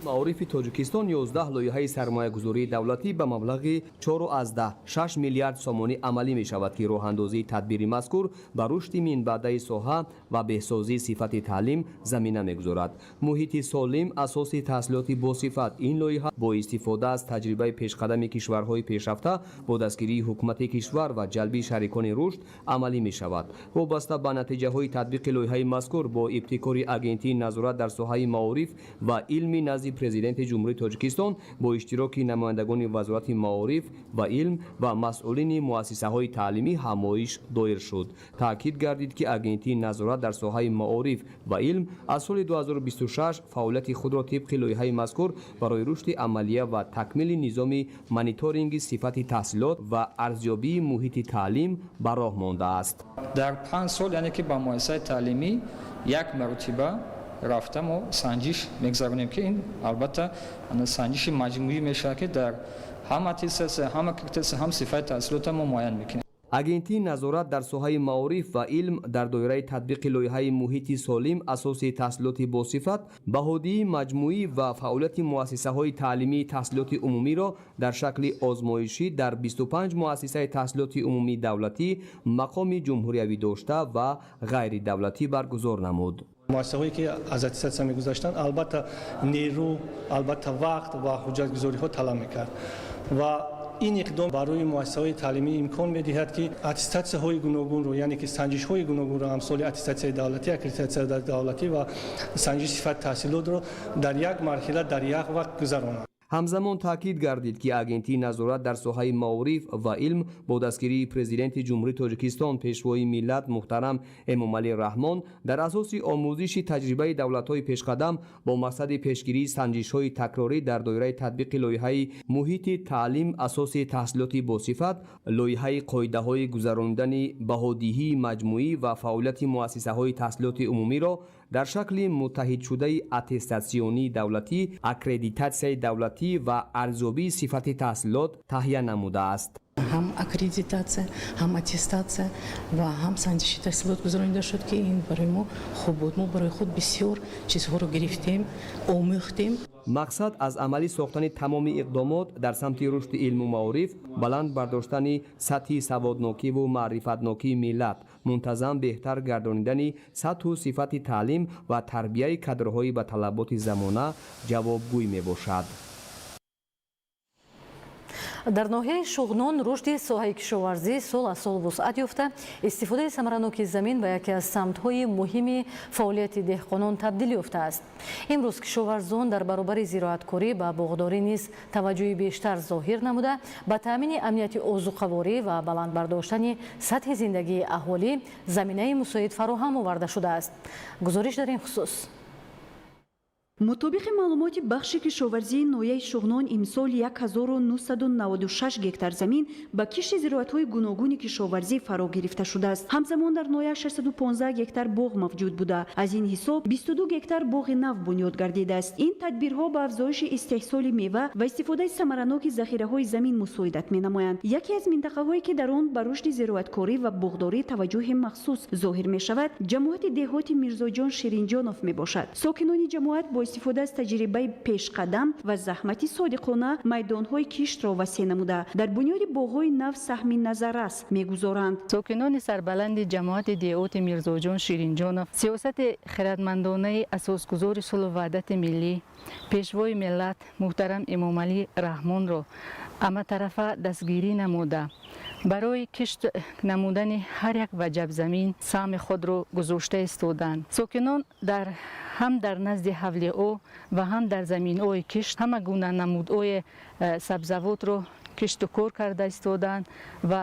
маорифи тоҷикистон 11 лоиҳаи сармоягузории давлатӣ ба маблағи 4.6 миллиард сомонӣ амалӣ мешавад ки роҳандозии тадбири мазкур ба рушди минбаъдаи соҳа ва беҳсозии сифати таълим замина мегузорад. муҳити солим асоси таҳсилоти босифат. ин лоиҳа бо истифода аз таҷрибаи пешқадами кишварҳои пешрафта бо дастгирии ҳукумати кишвар ва ҷалби шарикони рушд амалӣ мешавад. вобаста ба натиҷаҳои татбиқи лоиҳаи мазкур бо ибтикори агентии назорат дар соҳаи маориф ва илми назди президенти ҷумҳурии тоҷикистон бо иштироки намояндагони вазорати маориф ва илм ва масъулини муассисаҳои таълимӣ ҳамоиш доир шуд. таъкид гардид ки агентии назорат дар соҳаи маориф ва илм аз соли 2026 фаъолияти худро тибқи лоиҳаи мазкур барои рушди амалия ва такмили низоми мониторинги сифати таҳсилот ва арзёбии муҳити таълим ба роҳ мондааст. дар 5 сол яъне ки ба муассисаи таълимӣ як маротиба рафта мо санҷиш мегзаронем ки ин албатта санҷиши маҷмӯӣ мешавад ки дар ҳама аттестатсия ҳама критерия ҳам сифати таҳсилота мо муайян мекунем. агентии назорат дар соҳаи маориф ва илм дар доираи татбиқи лоиҳаи муҳити солим асоси таҳсилоти босифат баҳодии маҷмӯӣ ва фаъолияти муассисаҳои таълимии таҳсилоти умумиро дар шакли озмоишӣ дар 25 муассисаи таҳсилоти умумии давлатӣ мақоми ҷумҳуриявӣ дошта ва ғайридавлатӣ баргузор намуд. муассисаҳое ки аз аттестатсия мегузаштанд албатта нерӯ албатта вақт ва ҳуҷҷатгузориҳо талаб мекард ва ин иқдом барои муассисаҳои таълимӣ имкон медиҳад ки аттестатсияҳои гуногунро яъне ки санҷишҳои гуногунро амсоли аттестатсияи давлатӣ аккредитатсияи давлатӣ ва санҷиши сифати таҳсилотро дар як марҳила дар як вақт гузаронад. ҳамзамон таъкид гардид ки агентии назорат дар соҳаи маориф ва илм бо дастгирии президенти ҷумҳурии тоҷикистон пешвои миллат муҳтарам эмомалӣ раҳмон дар асоси омӯзиши таҷрибаи давлатҳои пешқадам бо мақсади пешгирии санҷишҳои такрорӣ дар доираи татбиқи лоиҳаи муҳити таълим асоси таҳсилоти босифат лоиҳаи қоидаҳои гузарондани баҳодиҳии маҷмӯӣ ва фаъолияти муассисаҳои таҳсилоти умумиро дар шакли муттаҳидшудаи аттестатсионии давлатӣ аккредитатсияи давлатӣ ва арзёбии сифати таҳсилот таҳия намудааст. ҳам аккредитатсия ҳам аттестатсия ва ҳам санҷиши таҳсилот гузаронида шуд ки ин барои мо хуб буд. мо барои худ бисёр чизҳоро гирифтем омӯхтем. мақсад аз амалӣ сохтани тамоми иқдомот дар самти рушди илму маориф баланд бардоштани сатҳи саводнокиву маърифатнокии миллат мунтазам беҳтар гардонидани сатҳу сифати таълим ва тарбияи кадрҳои ба талаботи замона ҷавобгӯй мебошад. дар ноҳияи шуғнон рушди соҳаи кишоварзӣ сол аз сол вусъат ёфта истифодаи самараноки замин ба яке аз самтҳои муҳими фаъолияти деҳқонон табдил ёфтааст. имрӯз кишоварзон дар баробари зироаткорӣ ба боғдорӣ низ таваҷҷӯҳи бештар зоҳир намуда ба таъмини амнияти озуқаворӣ ва баландбардоштани сатҳи зиндагии аҳолӣ заминаи мусоид фароҳам оварда шудааст. гузориш дар ин хусус. мутобиқи маълумоти бахши кишоварзии ноҳияи шуғнон имсол 1996 гектар замин ба кишти зироатҳои гуногуни кишоварзӣ фаро гирифта шудааст. ҳамзамон дар ноҳия 615 гектар боғ мавҷуд буда аз ин ҳисоб 22 гектар боғи нав бунёд гардидааст. ин тадбирҳо ба афзоиши истеҳсоли мева ва истифодаи самараноки захираҳои замин мусоидат менамоянд. яке аз минтақаҳое ки дар он ба рушди зироаткорӣ ва боғдорӣ таваҷҷӯҳи махсус зоҳир мешавад ҷамоати деҳоти мирзоҷон ширинҷонов мебошад. сокинони ҷамоат бо истифода аз таҷрибаи пешқадам ва заҳмати содиқона майдонҳои киштро васеъ намуда дар бунёди боғҳои нав саҳми назаррас мегузоранд. сокинони сарбаланди ҷамоати деҳоти мирзоҷон ширинҷонов сиёсати хиратмандонаи асосгузори сулҳу ваҳдати миллӣ пешвои миллат муҳтарам эмомалӣ раҳмонро аматарафа дастгирӣ намуда барои кишт намудани ҳар як ваҷаб замин саҳми худро гузошта истоданд. сокинон ҳам дар назди ҳавлио ва ҳам дар заминҳои кишт ҳама гуна намудҳои сабзавотро кишту кор карда истоданд ва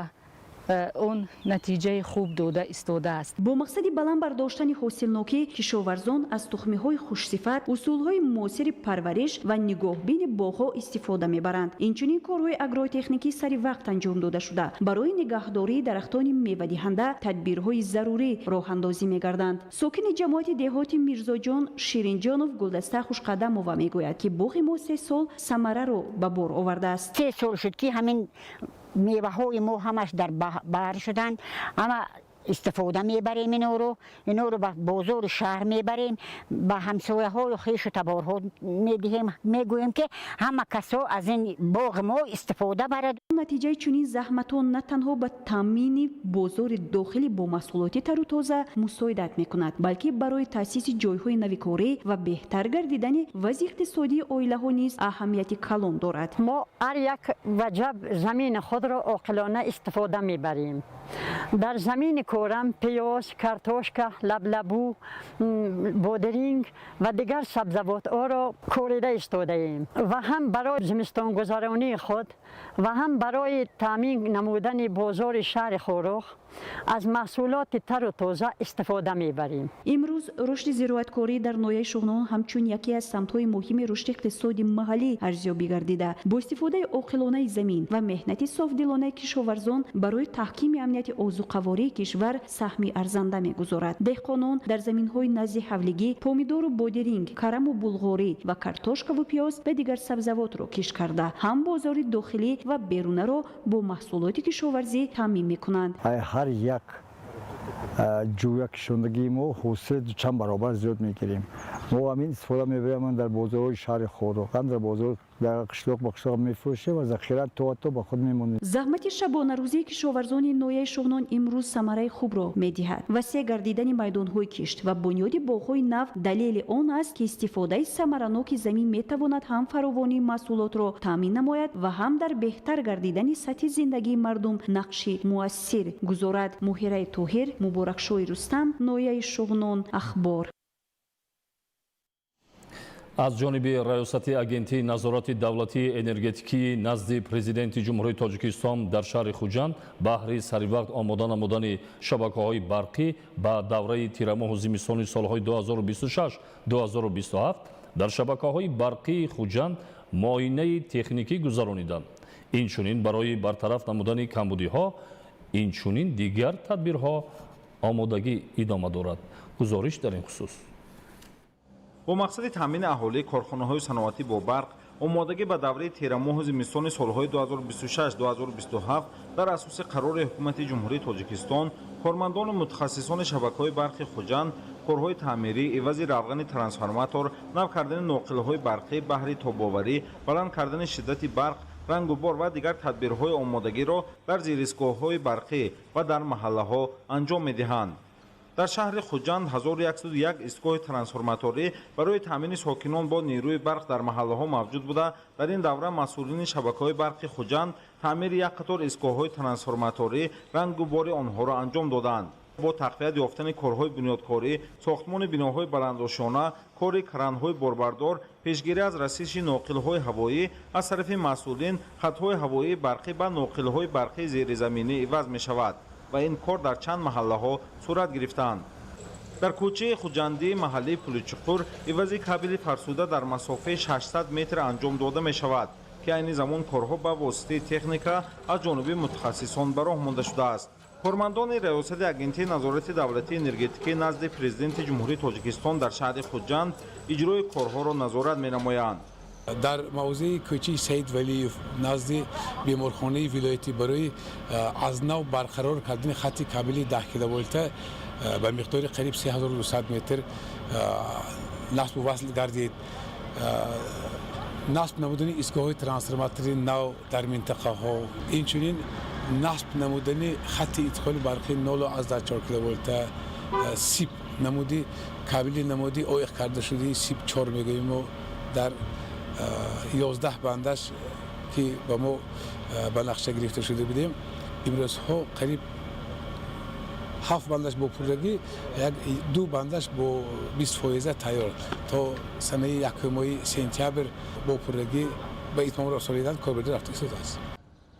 он натиҷаи хуб дода истодааст. бо мақсади баланд бардоштани ҳосилнокӣ кишоварзон аз тухмиҳои хушсифат усулҳои муосири парвариш ва нигоҳбини боғҳо истифода мебаранд. инчунин корҳои агротехникӣ сари вақт анҷом дода шуда барои нигоҳдории дарахтони мевадиҳанда тадбирҳои зарурӣ роҳандозӣ мегарданд. сокини ҷамоати деҳоти мирзоҷон ширинҷонов гулдаста хушқадамова мегӯяд ки боғи мо 3 сол самараро ба бор овардааст. 3 сол шуд ки ҳамин меваҳои мо ҳамаш дар баҳр шуданд. ама استفاده میبریم اینو رو به بازار شهر میبریم، به همسایه ها و خویش و تبارها میدهیم، میگوییم که همه کسا از این باغ ما استفاده برد. نتیجه چنین زحمتان نه تنها به تامین بازار داخلی با محصولات تر و تازه مساعدت میکند، بلکه برای تاسیس جایهای نویکاری و بهتر گردیدن وضع اقتصادی عائله ها نیز اهمیت کلان دارد. ما هر یک وجب زمین خود را عاقلانه استفاده میبریم. در زمین کورم پیاز، کارتوشکا، لبلبو، بودرینگ و دیگر سبزیجات را کوریده استفاده ایم و هم برای زمستان گذرانی خود و هم برای تامین نمودن بازار شهر خورخ از محصولات تر و تازه استفاده میبریم. امروز رشد زراعتکاری در ناحیه شغنان همچون یکی از سمت‌های مهم رشد اقتصادی محلی ارزیابی گردیده. با استفاده عاقلانه زمین و مهنت صافدلانه کشاورزان برای تحکیم امنیت آذوقه‌واری کشور سهمی ارزنده میگذارد. دهقانان در زمین‌های نزد حولگی پومیدور و بودرینگ، کرم و بلغاری و کارتوشکا و پیاز و دیگر سبزیجات را کشت کرده هم بازار داخلی و بیرون را با محصولات کشاورزی تامین می‌کنند. هر یک جویا کشندگی ما حاصل چند برابر زیاد میگیریم. ما همین استفاده میبریم در بازارهای شهر خورخ، در بازار در قشلاق با قشلاق میفروشیم و ذخیره تا به خود میمونیم. زحمت شبانه روزی کشاورزان ناحیه شغنان امروز ثمره خوب را میدهد. وسیع گردیدن میدانهای کشت و بنیاد باغ‌های نو دلیل آن است که استفاده ثمرناک زمین میتواند هم فراوانی محصولات را تامین نماید و هم در بهتر گردیدن سطح زندگی مردم نقشی مؤثر گذارد. مهیره طاهر، مبارکشاه رستم، ناحیه شغنان، اخبار. аз ҷониби раёсати агентии назорати давлатии энергетикӣ назди президенти ҷумҳурии тоҷикистон дар шаҳри хуҷанд баҳри саривақт омода намудани шабакаҳои барқӣ ба давраи тирамоҳу зимистони солҳои 2026-2027 дар шабакаҳои барқии хуҷанд муоинаи техникӣ гузарониданд. инчунин барои бартараф намудани камбудиҳо инчунин дигар тадбирҳо омодагӣ идома дорад. гузориш дар ин хусус. бо мақсади таъмини аҳолии корхонаҳои саноатӣ бо барқ омодагӣ ба давраи тирамоҳу зимистони солҳои 2026-2027 дар асоси қарори ҳукумати ҷумҳурии тоҷикистон кормандону мутахассисони шабакаҳои барқи хуҷанд корҳои таъмирӣ ивази равғани трансформатор нав кардани ноқилҳои барқӣ баҳри тобоварӣ баланд кардани шиддати барқ рангу бор ва дигар тадбирҳои омодагиро дар зиристгоҳҳои барқӣ ва дар маҳаллаҳо анҷом медиҳанд. дар шаҳри хуҷанд 1101 истгоҳи трансформаторӣ барои таъмини сокинон бо нерӯи барқ дар маҳаллаҳо мавҷуд буда дар ин давра масъулини шабакаҳои барқи хуҷанд таъмири як қатор истгоҳҳои трансформаторӣ рангу бори онҳоро анҷом доданд. бо тақвият ёфтани корҳои бунёдкорӣ, сохтмони биноҳои баландошона, кори кранҳои борбардор, пешгирӣ аз расиши ноқилҳои ҳавоӣ аз тарафи масъулин хатҳои ҳавоии барқӣ ба ноқилҳои барқии зеризаминӣ иваз мешавад ва ин кор дар чанд маҳаллаҳо сурат гирифтаанд. дар кӯчаи хуҷандӣ маҳаллии пуличуқур ивази кабели фарсуда дар масофаи 600 метр анҷом дода мешавад ки айни замон корҳо ба воситаи техника аз ҷониби мутахассисон ба роҳ монда шудааст. кормандони раёсати агентии назорати давлатии энергетикӣ назди президенти ҷумҳурии тоҷикистон дар шаҳри хуҷанд иҷрои корҳоро назорат менамоянд. дар мавзеи кӯчаи саид валиев назди беморхонаи вилоятӣ барои аз нав барқарор кардани хатти кабели 10 киловолта ба миқдори қариб 3200 метр насбу васл гардид. насб намудани истгоҳҳои трансформатори нав дар минтақаҳо, инчунин насб намудани хатти идхоли барқи 0.4 киловолта, сип намуди кабели намуди оиқ карда шудаи сип 4 мегоим дар 11 бандаш ки ба мо ба нақша гирифта шуда будем, имрӯзҳо қариб 7 бандаш бо пуррагӣ, 2 бандаш бо 20% тайёр то санаи 1 сентябр бо пуррагӣ ба итмом расонидан корбарӣ рафта истодааст.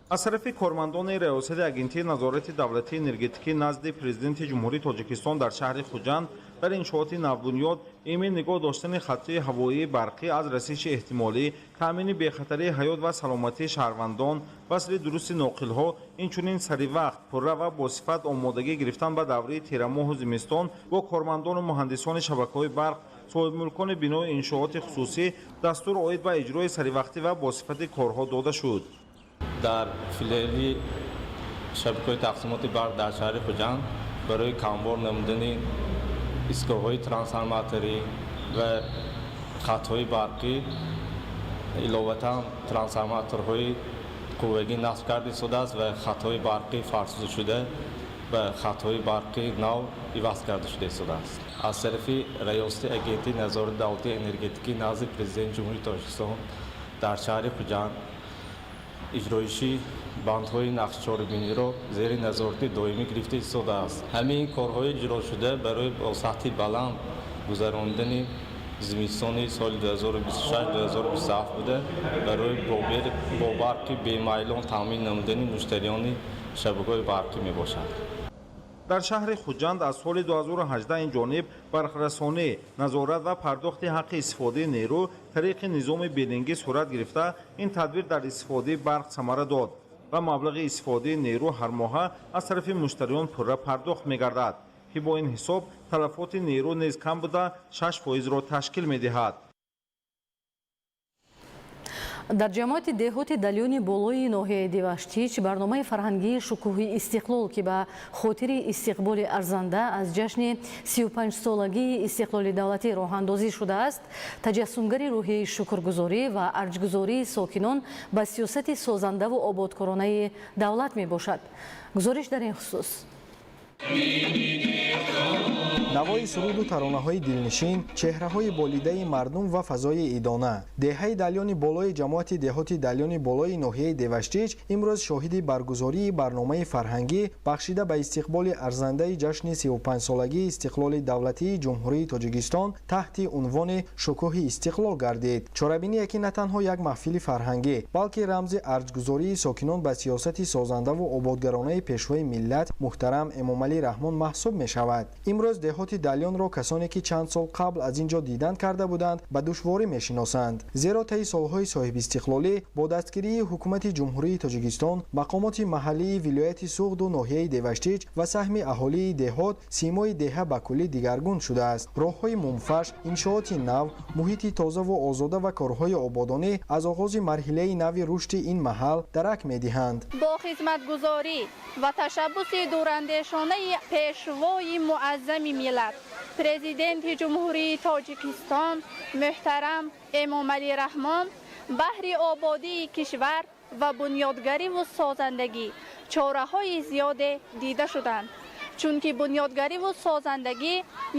аз тарафи кормандони раёсати агентии назорати давлатии энергетикӣ назди президенти ҷумҳурии тоҷикистон дар шаҳри хуҷанд дар иншооти навбунёд эмин нигоҳ доштани хатҳои ҳавоии барқӣ аз расиши эҳтимолӣ, таъмини бехатарии ҳаёт ва саломатии шаҳрвандон, васли дурусти ноқилҳо, инчунин саривақт, пурра ва босифат омодагӣ гирифтан ба давраи тирамоҳу зимистон бо кормандону муҳандисони шабакаҳои барқ, соҳибмулкони бинои иншооти хусусӣ дастур оид ба иҷрои саривақтӣ ва босифати корҳо дода шуд. дар филиали шабакаҳои тақсимоти барқ дар шаҳри хуҷанд برای کمبار نمودن ایستگاه‌های ترانسفورماتوری و خط‌های برقی علاوه ترانسفورماتورهای قوگی نصب کرده شده است و خط‌های برقی فرسوده شده و خط‌های برقی نو عوض کرده شده است. از طرف ریاست اگنتی نظارت دولتی انرژتیکی نزد پرزیدنت جمهوری تاجیکستان در شهر خوجند اجرایشی بندهای نقش چهاربینی را زیر نظارت دائمی گرفته شده است. همین کارهای اجرا شده برای با سطح بلند گذراندن زمستان سال 2026-2027 بوده برای با برق بی‌میلان تامین نمودن مشتریان شبکه‌های برقی می باشد. در شهر خوجند از سال 2018 این جانب برق‌رسانی، نظارت و پرداخت حق استفاده نیرو طریق نظام بیلینگی صورت گرفته. این تدبیر در استفاده برق ثمره داد و مبلغ استفاده نیرو هر ماه از طرف مشتریان پوره پرداخت می‌گردد که با این حساب تلفات نیرو نیز کم بوده 6% را تشکیل می‌دهد. дар ҷамоати деҳоти далёни болои ноҳияи Деваштич барномаи фарҳангии шукӯҳи истиқлол ки ба хотири истиқболи арзанда аз ҷашни 35-солагии истиқлоли давлатӣ роҳандозӣ шудааст, таҷассумгари рӯҳияи шукргузорӣ ва арҷгузории сокинон ба сиёсати созандаву ободкоронаи давлат мебошад. гузориш дар ин хусус. навои суруду таронаҳои дилнишин, чеҳраҳои болидаи мардум ва фазои идона. деҳаи далёни болои ҷамоати деҳоти далёни болои ноҳияи Деваштич имрӯз шоҳиди баргузории барномаи фарҳангӣ бахшида ба истиқболи арзандаи ҷашни 35-солагии истиқлоли давлатии ҷумҳурии Тоҷикистон таҳти унвони шукӯҳи истиқлол гардид. чорабиние ки на танҳо як маҳфили фарҳангӣ, балки рамзи арҷгузории сокинон ба сиёсати созандаву ободгаронаи пешвои миллат муҳтарам эмомалӣ раҳмон маҳсуб мешавад. имрӯз деҳоти далёнро касоне ки чанд сол қабл аз ин ҷо дидан карда буданд ба душворӣ мешиносанд, зеро таи солҳои соҳибистиқлолӣ бо дастгирии ҳукумати ҷумҳурии Тоҷикистон мақомоти маҳаллии вилояти Суғду ноҳияи Деваштич ва саҳми аҳолии деҳот симои деҳа ба куллӣ дигаргун шудааст. роҳҳои мумфаш, иншооти нав, муҳити тозаву озода ва корҳои ободонӣ аз оғози марҳилаи нави рушди ин маҳал дарак медиҳанд. бо хизматгузорӣ ва ташаббуси дурандешонаи пешвои муаззами миллат президенти ҷумҳурии Тоҷикистон муҳтарам Эмомалӣ Раҳмон баҳри ободии кишвар ва бунёдгариву созандагӣ чораҳои зиёде дида шуданд, чунки бунёдгариву созандагӣ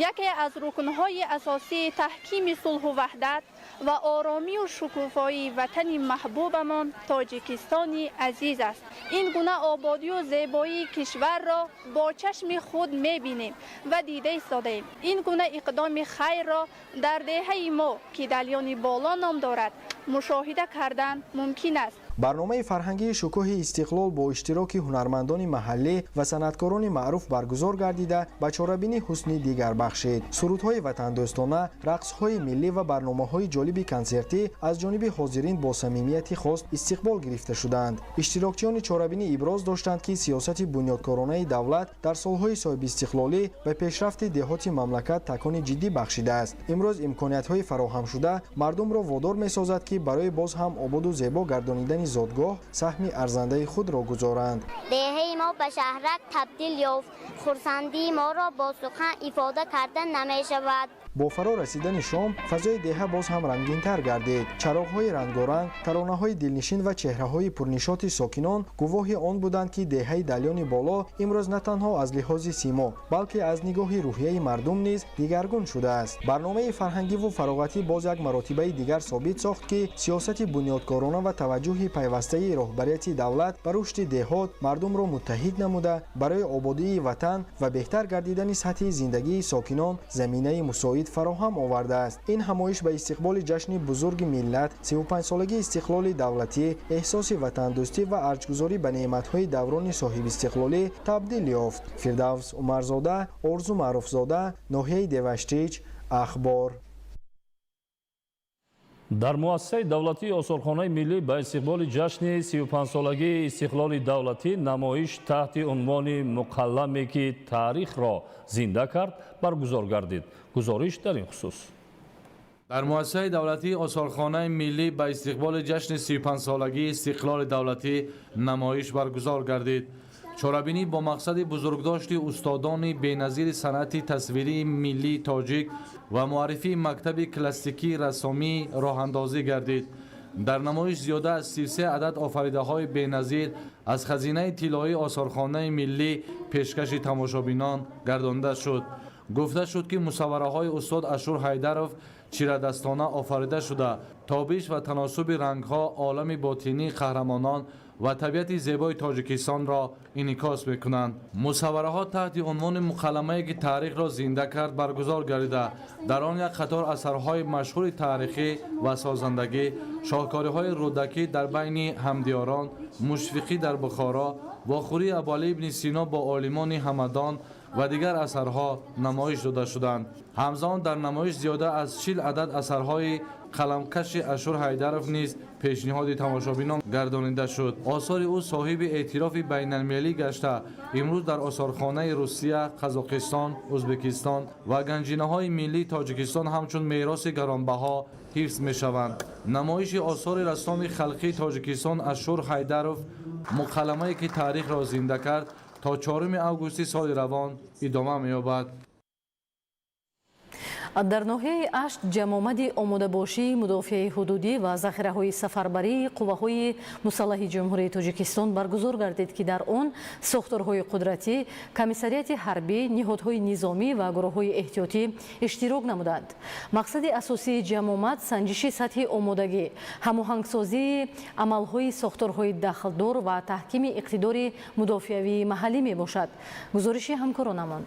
яке аз рукнҳои асосии таҳкими сулҳу ваҳдат ва оромию шукуфоии ватани маҳбубамон Тоҷикистони азиз аст. ин гуна ободию зебоии кишварро бо чашми худ мебинем ва дида истодаем. ин гуна иқдоми хайрро дар деҳаи мо ки далёни боло ном дорад мушоҳида кардан мумкин аст. барномаи фарҳангии шукӯҳи истиқлол бо иштироки ҳунармандони маҳаллӣ ва санъаткорони маъруф баргузор гардида ба чорабини ҳусни дигар бахшид. сурудҳои ватандӯстона, рақсҳои миллӣ ва барномаҳои ҷолиби консертӣ аз ҷониби ҳозирин бо самимияти хос истиқбол гирифта шуданд. иштирокчиёни чорабинӣ иброз доштанд ки сиёсати бунёдкоронаи давлат дар солҳои соҳибистиқлолӣ ба пешрафти деҳоти мамлакат такони ҷиддӣ бахшидааст. имрӯз имкониятҳои фароҳамшуда мардумро водор месозад ки барои боз ҳам ободу зебо гардонидани зодгоҳ саҳми арзандаи худро гузоранд. деҳаи мо ба шаҳрак табдил ёфт. хурсандии моро бо сухан ифода кардан намешавад. бо фаро расидани шом фазои деҳа боз ҳам рангинтар гардид. чароғҳои рангоранг, таронаҳои дилнишин ва чеҳраҳои пурнишоти сокинон гувоҳи он буданд ки деҳаи далёни боло имрӯз на танҳо аз лиҳози симо, балки аз нигоҳи рӯҳияи мардум низ дигаргун шудааст. барномаи фарҳангиву фароғатӣ боз як маротибаи дигар собит сохт ки сиёсати бунёдкорона ва таваҷҷӯҳи пайвастаи роҳбарияти давлат ба рушди деҳот мардумро муттаҳид намуда барои ободии ватан ва беҳтар гардидани сатҳи зиндагии сокинон заминаи мусоид фароҳам овардааст. ин ҳамоиш ба истиқболи ҷашни бузурги миллат 35-солагии истиқлоли давлатӣ эҳсоси ватандӯстӣ ва арҷгузорӣ ба неъматҳои даврони соҳибистиқлолӣ табдил ёфт. фирдавс Умарзода, Орзу Маъруфзода, ноҳияи Деваштич, ахбор. дар муассисаи давлатии осорхонаи миллӣ ба истиқболи ҷашни 35-солагии истиқлоли давлатӣ намоиш таҳти унвони муқалламе ки таърихро зинда кард баргузор гардид. гузориш дар ин хусус. дар муассисаи давлатии осорхонаи миллӣ ба истиқболи ҷашни 35-солагии истиқлоли давлатӣ намоиш баргузор гардид. чорабинӣ бо мақсади бузургдошти устодони беназири санъати тасвирии миллии тоҷик ва муаррифии мактаби классикии рассомӣ роҳандозӣ гардид. дар намоиш зиёда аз 33 адад офаридаҳои беназир аз хазинаи тиллоии осорхонаи миллӣ пешкаши тамошобинон гардонида шуд. гуфта шуд ки мусаввараҳои устод Ашур Ҳайдаров чирадастона офарида шуда тобиш ва таносуби рангҳо, олами ботинии қаҳрамонон ва табиати зебои Тоҷикистонро инъикос мекунанд. мусаввараҳо таҳти унвони муқалламае ки таърихро зинда кард баргузор гардида дар он як қатор асарҳои машҳури таърихӣ ва созандагӣ, шоҳкориҳои рӯдакӣ дар байни ҳамдиёрон, мушфиқӣ дар Бухоро, вохӯрии Абуалӣ ибни Сино бо олимони ҳамадон ва дигар асарҳо намоиш дода шуданд. ҳамзамон дар намоиш зиёда аз 40 адад асарҳои қаламкаши Ашур Ҳайдаров низ пешниҳоди тамошобинон гардонида шуд. осори ӯ соҳиби эътирофи байналмилалӣ гашта имрӯз дар осорхонаи Русия, Қазоқистон, Ӯзбекистон ва ганҷинаҳои миллии Тоҷикистон ҳамчун мероси гаронбаҳо ҳифз мешаванд. намоиши осори рассоми халқии Тоҷикистон Ашур Ҳайдаров, муқалламае ки таърихро зинда кард, то 4 августи соли равон идома меёбад. дар ноҳияи Ашт ҷамъомади омодабошии мудофиаи ҳудудӣ ва захираҳои сафарбарии қувваҳои мусаллаҳи ҷумҳурии Тоҷикистон баргузор гардид, ки дар он сохторҳои қудратӣ, комиссарияти ҳарбӣ, ниҳодҳои низомӣ ва гурӯҳҳои эҳтиётӣ иштирок намуданд. мақсади асосии ҷамъомад санҷиши сатҳи омодагӣ, ҳамоҳангсозии амалҳои сохторҳои дахлдор ва таҳкими иқтидори мудофиавии маҳаллӣ мебошад. гузориши ҳамкоронамон.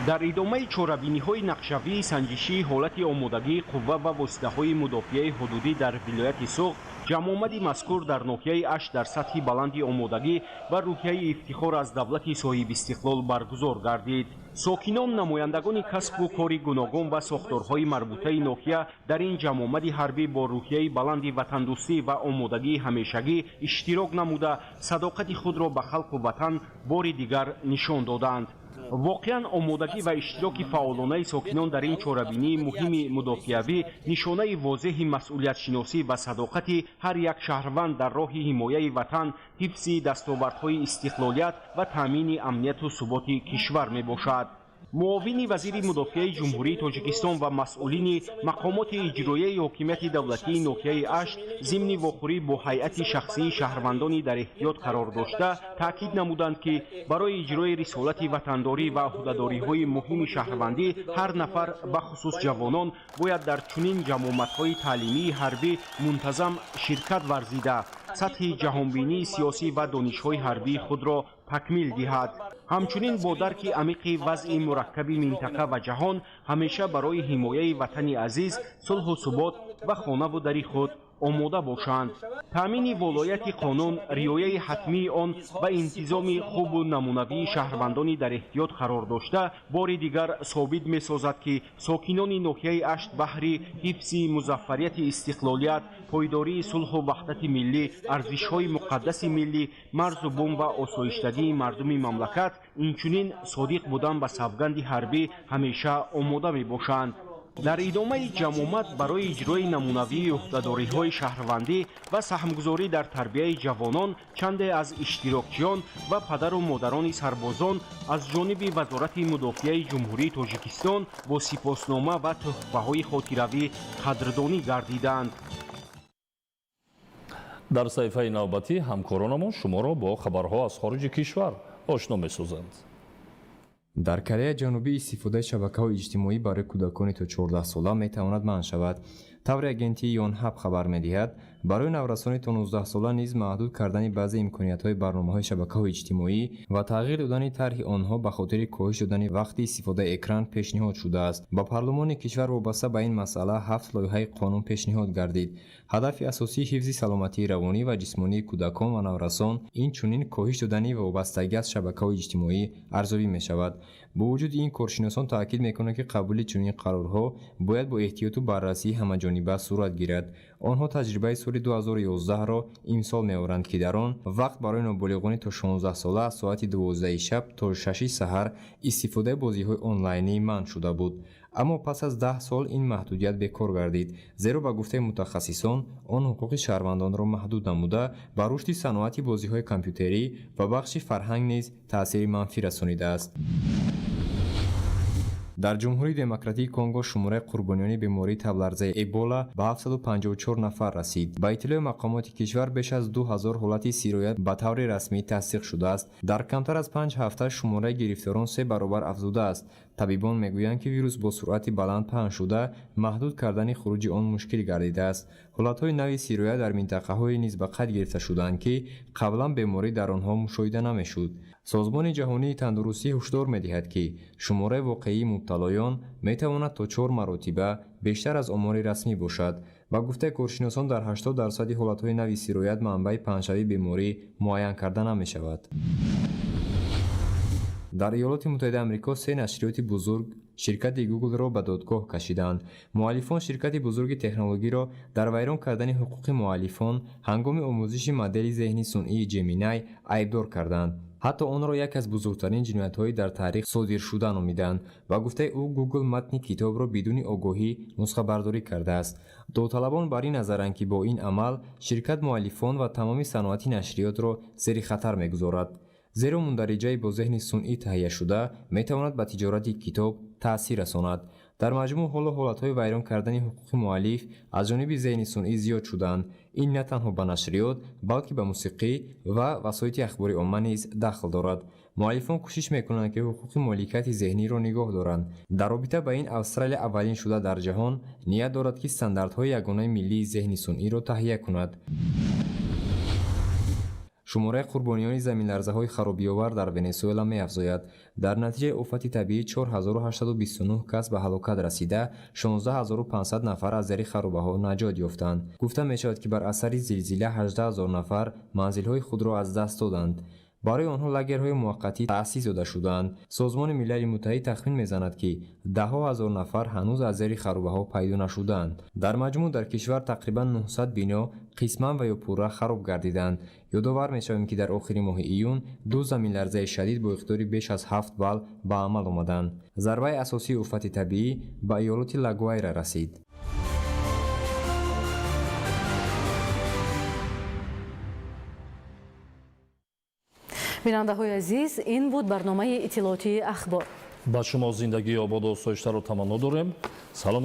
дар идомаи чорабиниҳои нақшавии санҷишии ҳолати омодагии қувва ва воситаҳои мудофиаи ҳудудӣ дар вилояти Суғд, ҷамъомади мазкур дар ноҳияи Ашт дар сатҳи баланди омодагӣ ва рӯҳияи ифтихор аз давлати соҳибистиқлол баргузор гардид. сокинон, намояндагони касбу кори гуногун ва сохторҳои марбутаи ноҳия дар ин ҷамъомади ҳарбӣ бо рӯҳияи баланди ватандӯстӣ ва омодагии ҳамешагӣ иштирок намуда, садоқати худро ба халқу ватан бори дигар нишон доданд. воқеан омодагӣ ва иштироки фаъолонаи сокинон дар ин чорабинии муҳими мудофиавӣ нишонаи возеҳи масъулиятшиносӣ ва садоқати ҳар як шаҳрванд дар роҳи ҳимояи ватан, ҳифзи дастовардҳои истиқлолият ва таъмини амнiyatu суботи кишвар мебошад. муовини вазири мудофиаи ҷумҳурии Тоҷикистон ва масъулини мақомоти иҷроияи ҳокимияти давлатии ноҳияи Ашт зимни вохӯрӣ бо ҳайати шахсии шаҳрвандони дар эҳтиёт қарор дошта таъкид намуданд, ки барои иҷрои рисолати ватандорӣ ва ӯҳдадориҳои муҳими шаҳрвандӣ ҳар нафар, бахусус ҷавонон, бояд дар чунин ҷамъоматҳои таълимии ҳарбӣ мунтазам ширкат варзида, сатҳи ҷаҳонбинии сиёсӣ ва донишҳои ҳарбии худро такмил диҳад. ҳамчунин бо дарки амиқи вазъи мураккаби минтақа ва ҷаҳон ҳамеша барои ҳимояи ватани азиз, сулҳу субот ва хонаву дари худ омода бошанд. таъмини волояти қонун, риояи ҳатмии он ва интизоми хубу намунавии шаҳрвандони дар эҳтиёт қарор дошта бори дигар собит месозад, ки сокинони ноҳияи Ашт баҳри ҳифзи музаффарияти истиқлолият, пойдории сулҳу ваҳдати миллӣ, арзишҳои муқаддаси миллӣ, марзу бум ва осоиштагии мардуми мамлакат инчунин содиқ будан ба савганди ҳарбӣ ҳамеша омода мебошанд. дар идомаи ҷамъомат барои иҷрои намунавии ӯҳдадориҳои шаҳрвандӣ ва саҳмгузорӣ дар тарбияи ҷавонон чанде аз иштирокчиён ва падару модарони сарбозон аз ҷониби Вазорати мудофиаи ҷумҳурии Тоҷикистон бо сипоснома ва тӯҳфаҳои хотиравӣ қадрдонӣ гардиданд. дар саҳифаи навбатӣ ҳамкоронамон шуморо бо хабарҳо аз хориҷи кишвар ошно месозанд. дар Кореяи Ҷанубӣ истифодаи шабакаҳои иҷтимоӣ барои кӯдакони то 14 сола метавонад манъ шавад. тавре агентии Йонҳаб хабар медиҳад, барои наврасони то 19 сола низ маҳдуд кардани баъзе имкониятҳои барномаҳои шабакаҳои иҷтимоӣ ва тағйир додани тарҳи онҳо ба хотири коҳиш додани вақти истифодаи экран пешниҳод шудааст. ба парлумони кишвар вобаста ба ин масъала 7 лоиҳаи қонун пешниҳод гардид. ҳадафи асосии ҳифзи саломатии равонӣ ва ҷисмонии кӯдакон ва наврасон инчунин коҳиш додани вобастагӣ аз шабакаҳои иҷтимоӣ арзёбӣ мешавад. бо вуҷуди ин коршиносон таъкид мекунанд ки қабули чунин қарорҳо бояд бо эҳтиёту баррасии ҳамаҷониба сурат гирад. онҳо таҷрибаи соли 2011-ро имсол меоранд ки дар он вақт барои ноболиғони то 16 сола аз соати 12 шаб то 6 саҳар истифодаи бозиҳои онлайнӣ манъ шуда буд. аммо пас аз 10 сол ин маҳдудият бекор гардид, зеро ба гуфтаи мутахассисон он ҳуқуқи шаҳрвандонро маҳдуд намуда ба рушди саноати бозиҳои компютерӣ ва бахши фарҳанг низ таъсири манфӣ расонидааст. дар ҷумҳурии демократии Конго шумораи қурбониёни бемории табларзаи Эбола ба 754 нафар расид. ба иттилои мақомоти кишвар беш аз 2000 ҳолати сироят ба таври расмӣ тасдиқ шудааст. дар камтар аз 5 ҳафта шумораи гирифторон 3 баробар афзудааст. табибон мегӯянд ки вирус бо суръати баланд паҳн шуда маҳдуд кардани хуруҷи он мушкил гардидааст. ҳолатҳои нави сироят дар минтақаҳое низ ба қайд гирифта шуданд ки қаблан беморӣ дар онҳо мушоҳида намешуд. созмони ҷаҳонии тандурустӣ ҳушдор медиҳад ки шумораи воқеии мубталоён метавонад то 4 маротиба бештар аз омори расмӣ бошад. ба гуфтаи коршиносон дар 80% ҳолатҳои нави сироят манбаи паҳншавии беморӣ муайян карда намешавад. дар иёлоти муттаҳидаи амрико 3 нашриёти бузург ширкати Google-ро ба додгоҳ кашиданд. муаллифон ширкати бузурги технологиро дар вайрон кардани ҳуқуқи муаллифон ҳангоми омӯзиши модели зеҳни сунъии Gemini айбдор карданд. ҳатто онро яке аз бузургтарин ҷиноятҳои дар таърих содиршуда номиданд. ба гуфтаи ӯ Google матни китобро бидуни огоҳӣ нусхабардорӣ кардааст. довталабон бар ин назаранд ки бо ин амал ширкат муаллифон ва тамоми саноати нашриётро зери хатар мегузорад. зеро мундариҷаи бо зеҳни сунъӣ таҳияшуда метавонад ба тиҷорати китоб таъсир расонад. дар маҷмӯъ ҳоло ҳолатҳои вайрон кардани ҳуқуқи муаллиф аз ҷониби зеҳни сунъӣ зиёд шуданд. ин на танҳо ба нашриёт, балки ба мусиқӣ ва васоити ахбори умма низ дахл дорад. муаллифон кӯшиш мекунанд ки ҳуқуқи моликияти зеҳниро нигоҳ доранд. дар робита ба ин австралия аввалин шуда дар ҷаҳон ният дорад ки стандартҳои ягонаи миллии зеҳни сунъиро таҳия кунад. шумораи қурбониёни заминларзаҳои харобиовар дар Венесуэла меафзояд. дар натиҷаи офати табиӣ 4829 кас ба ҳалокат расида, 16500 нафар аз зери харобаҳо наҷот ёфтанд. гуфта мешавад ки бар асари зилзила 18000 нафар манзилҳои худро аз даст доданд. барои онҳо лагерҳои муваққатӣ таъсис дода шуданд. созмони милали муттаҳид тахмин мезанад ки даҳҳо ҳазор нафар ҳанӯз аз зери харобаҳо пайдо нашуданд. дар маҷмӯъ дар кишвар тақрибан 900 бино қисман ва ё пурра хароб гардиданд. ёдовар мешавем ки дар охири моҳи июн 2 заминларзаи шадид бо иқтидори беш аз 7 балл ба амал омаданд. зарбаи асосии офати табиӣ ба иёлоти Лагуайра расид. бинандаҳои азиз, ин буд барномаи иттилоотии ахбор. ба шумо зиндагии ободу осоиштаро таманно дорем. салом.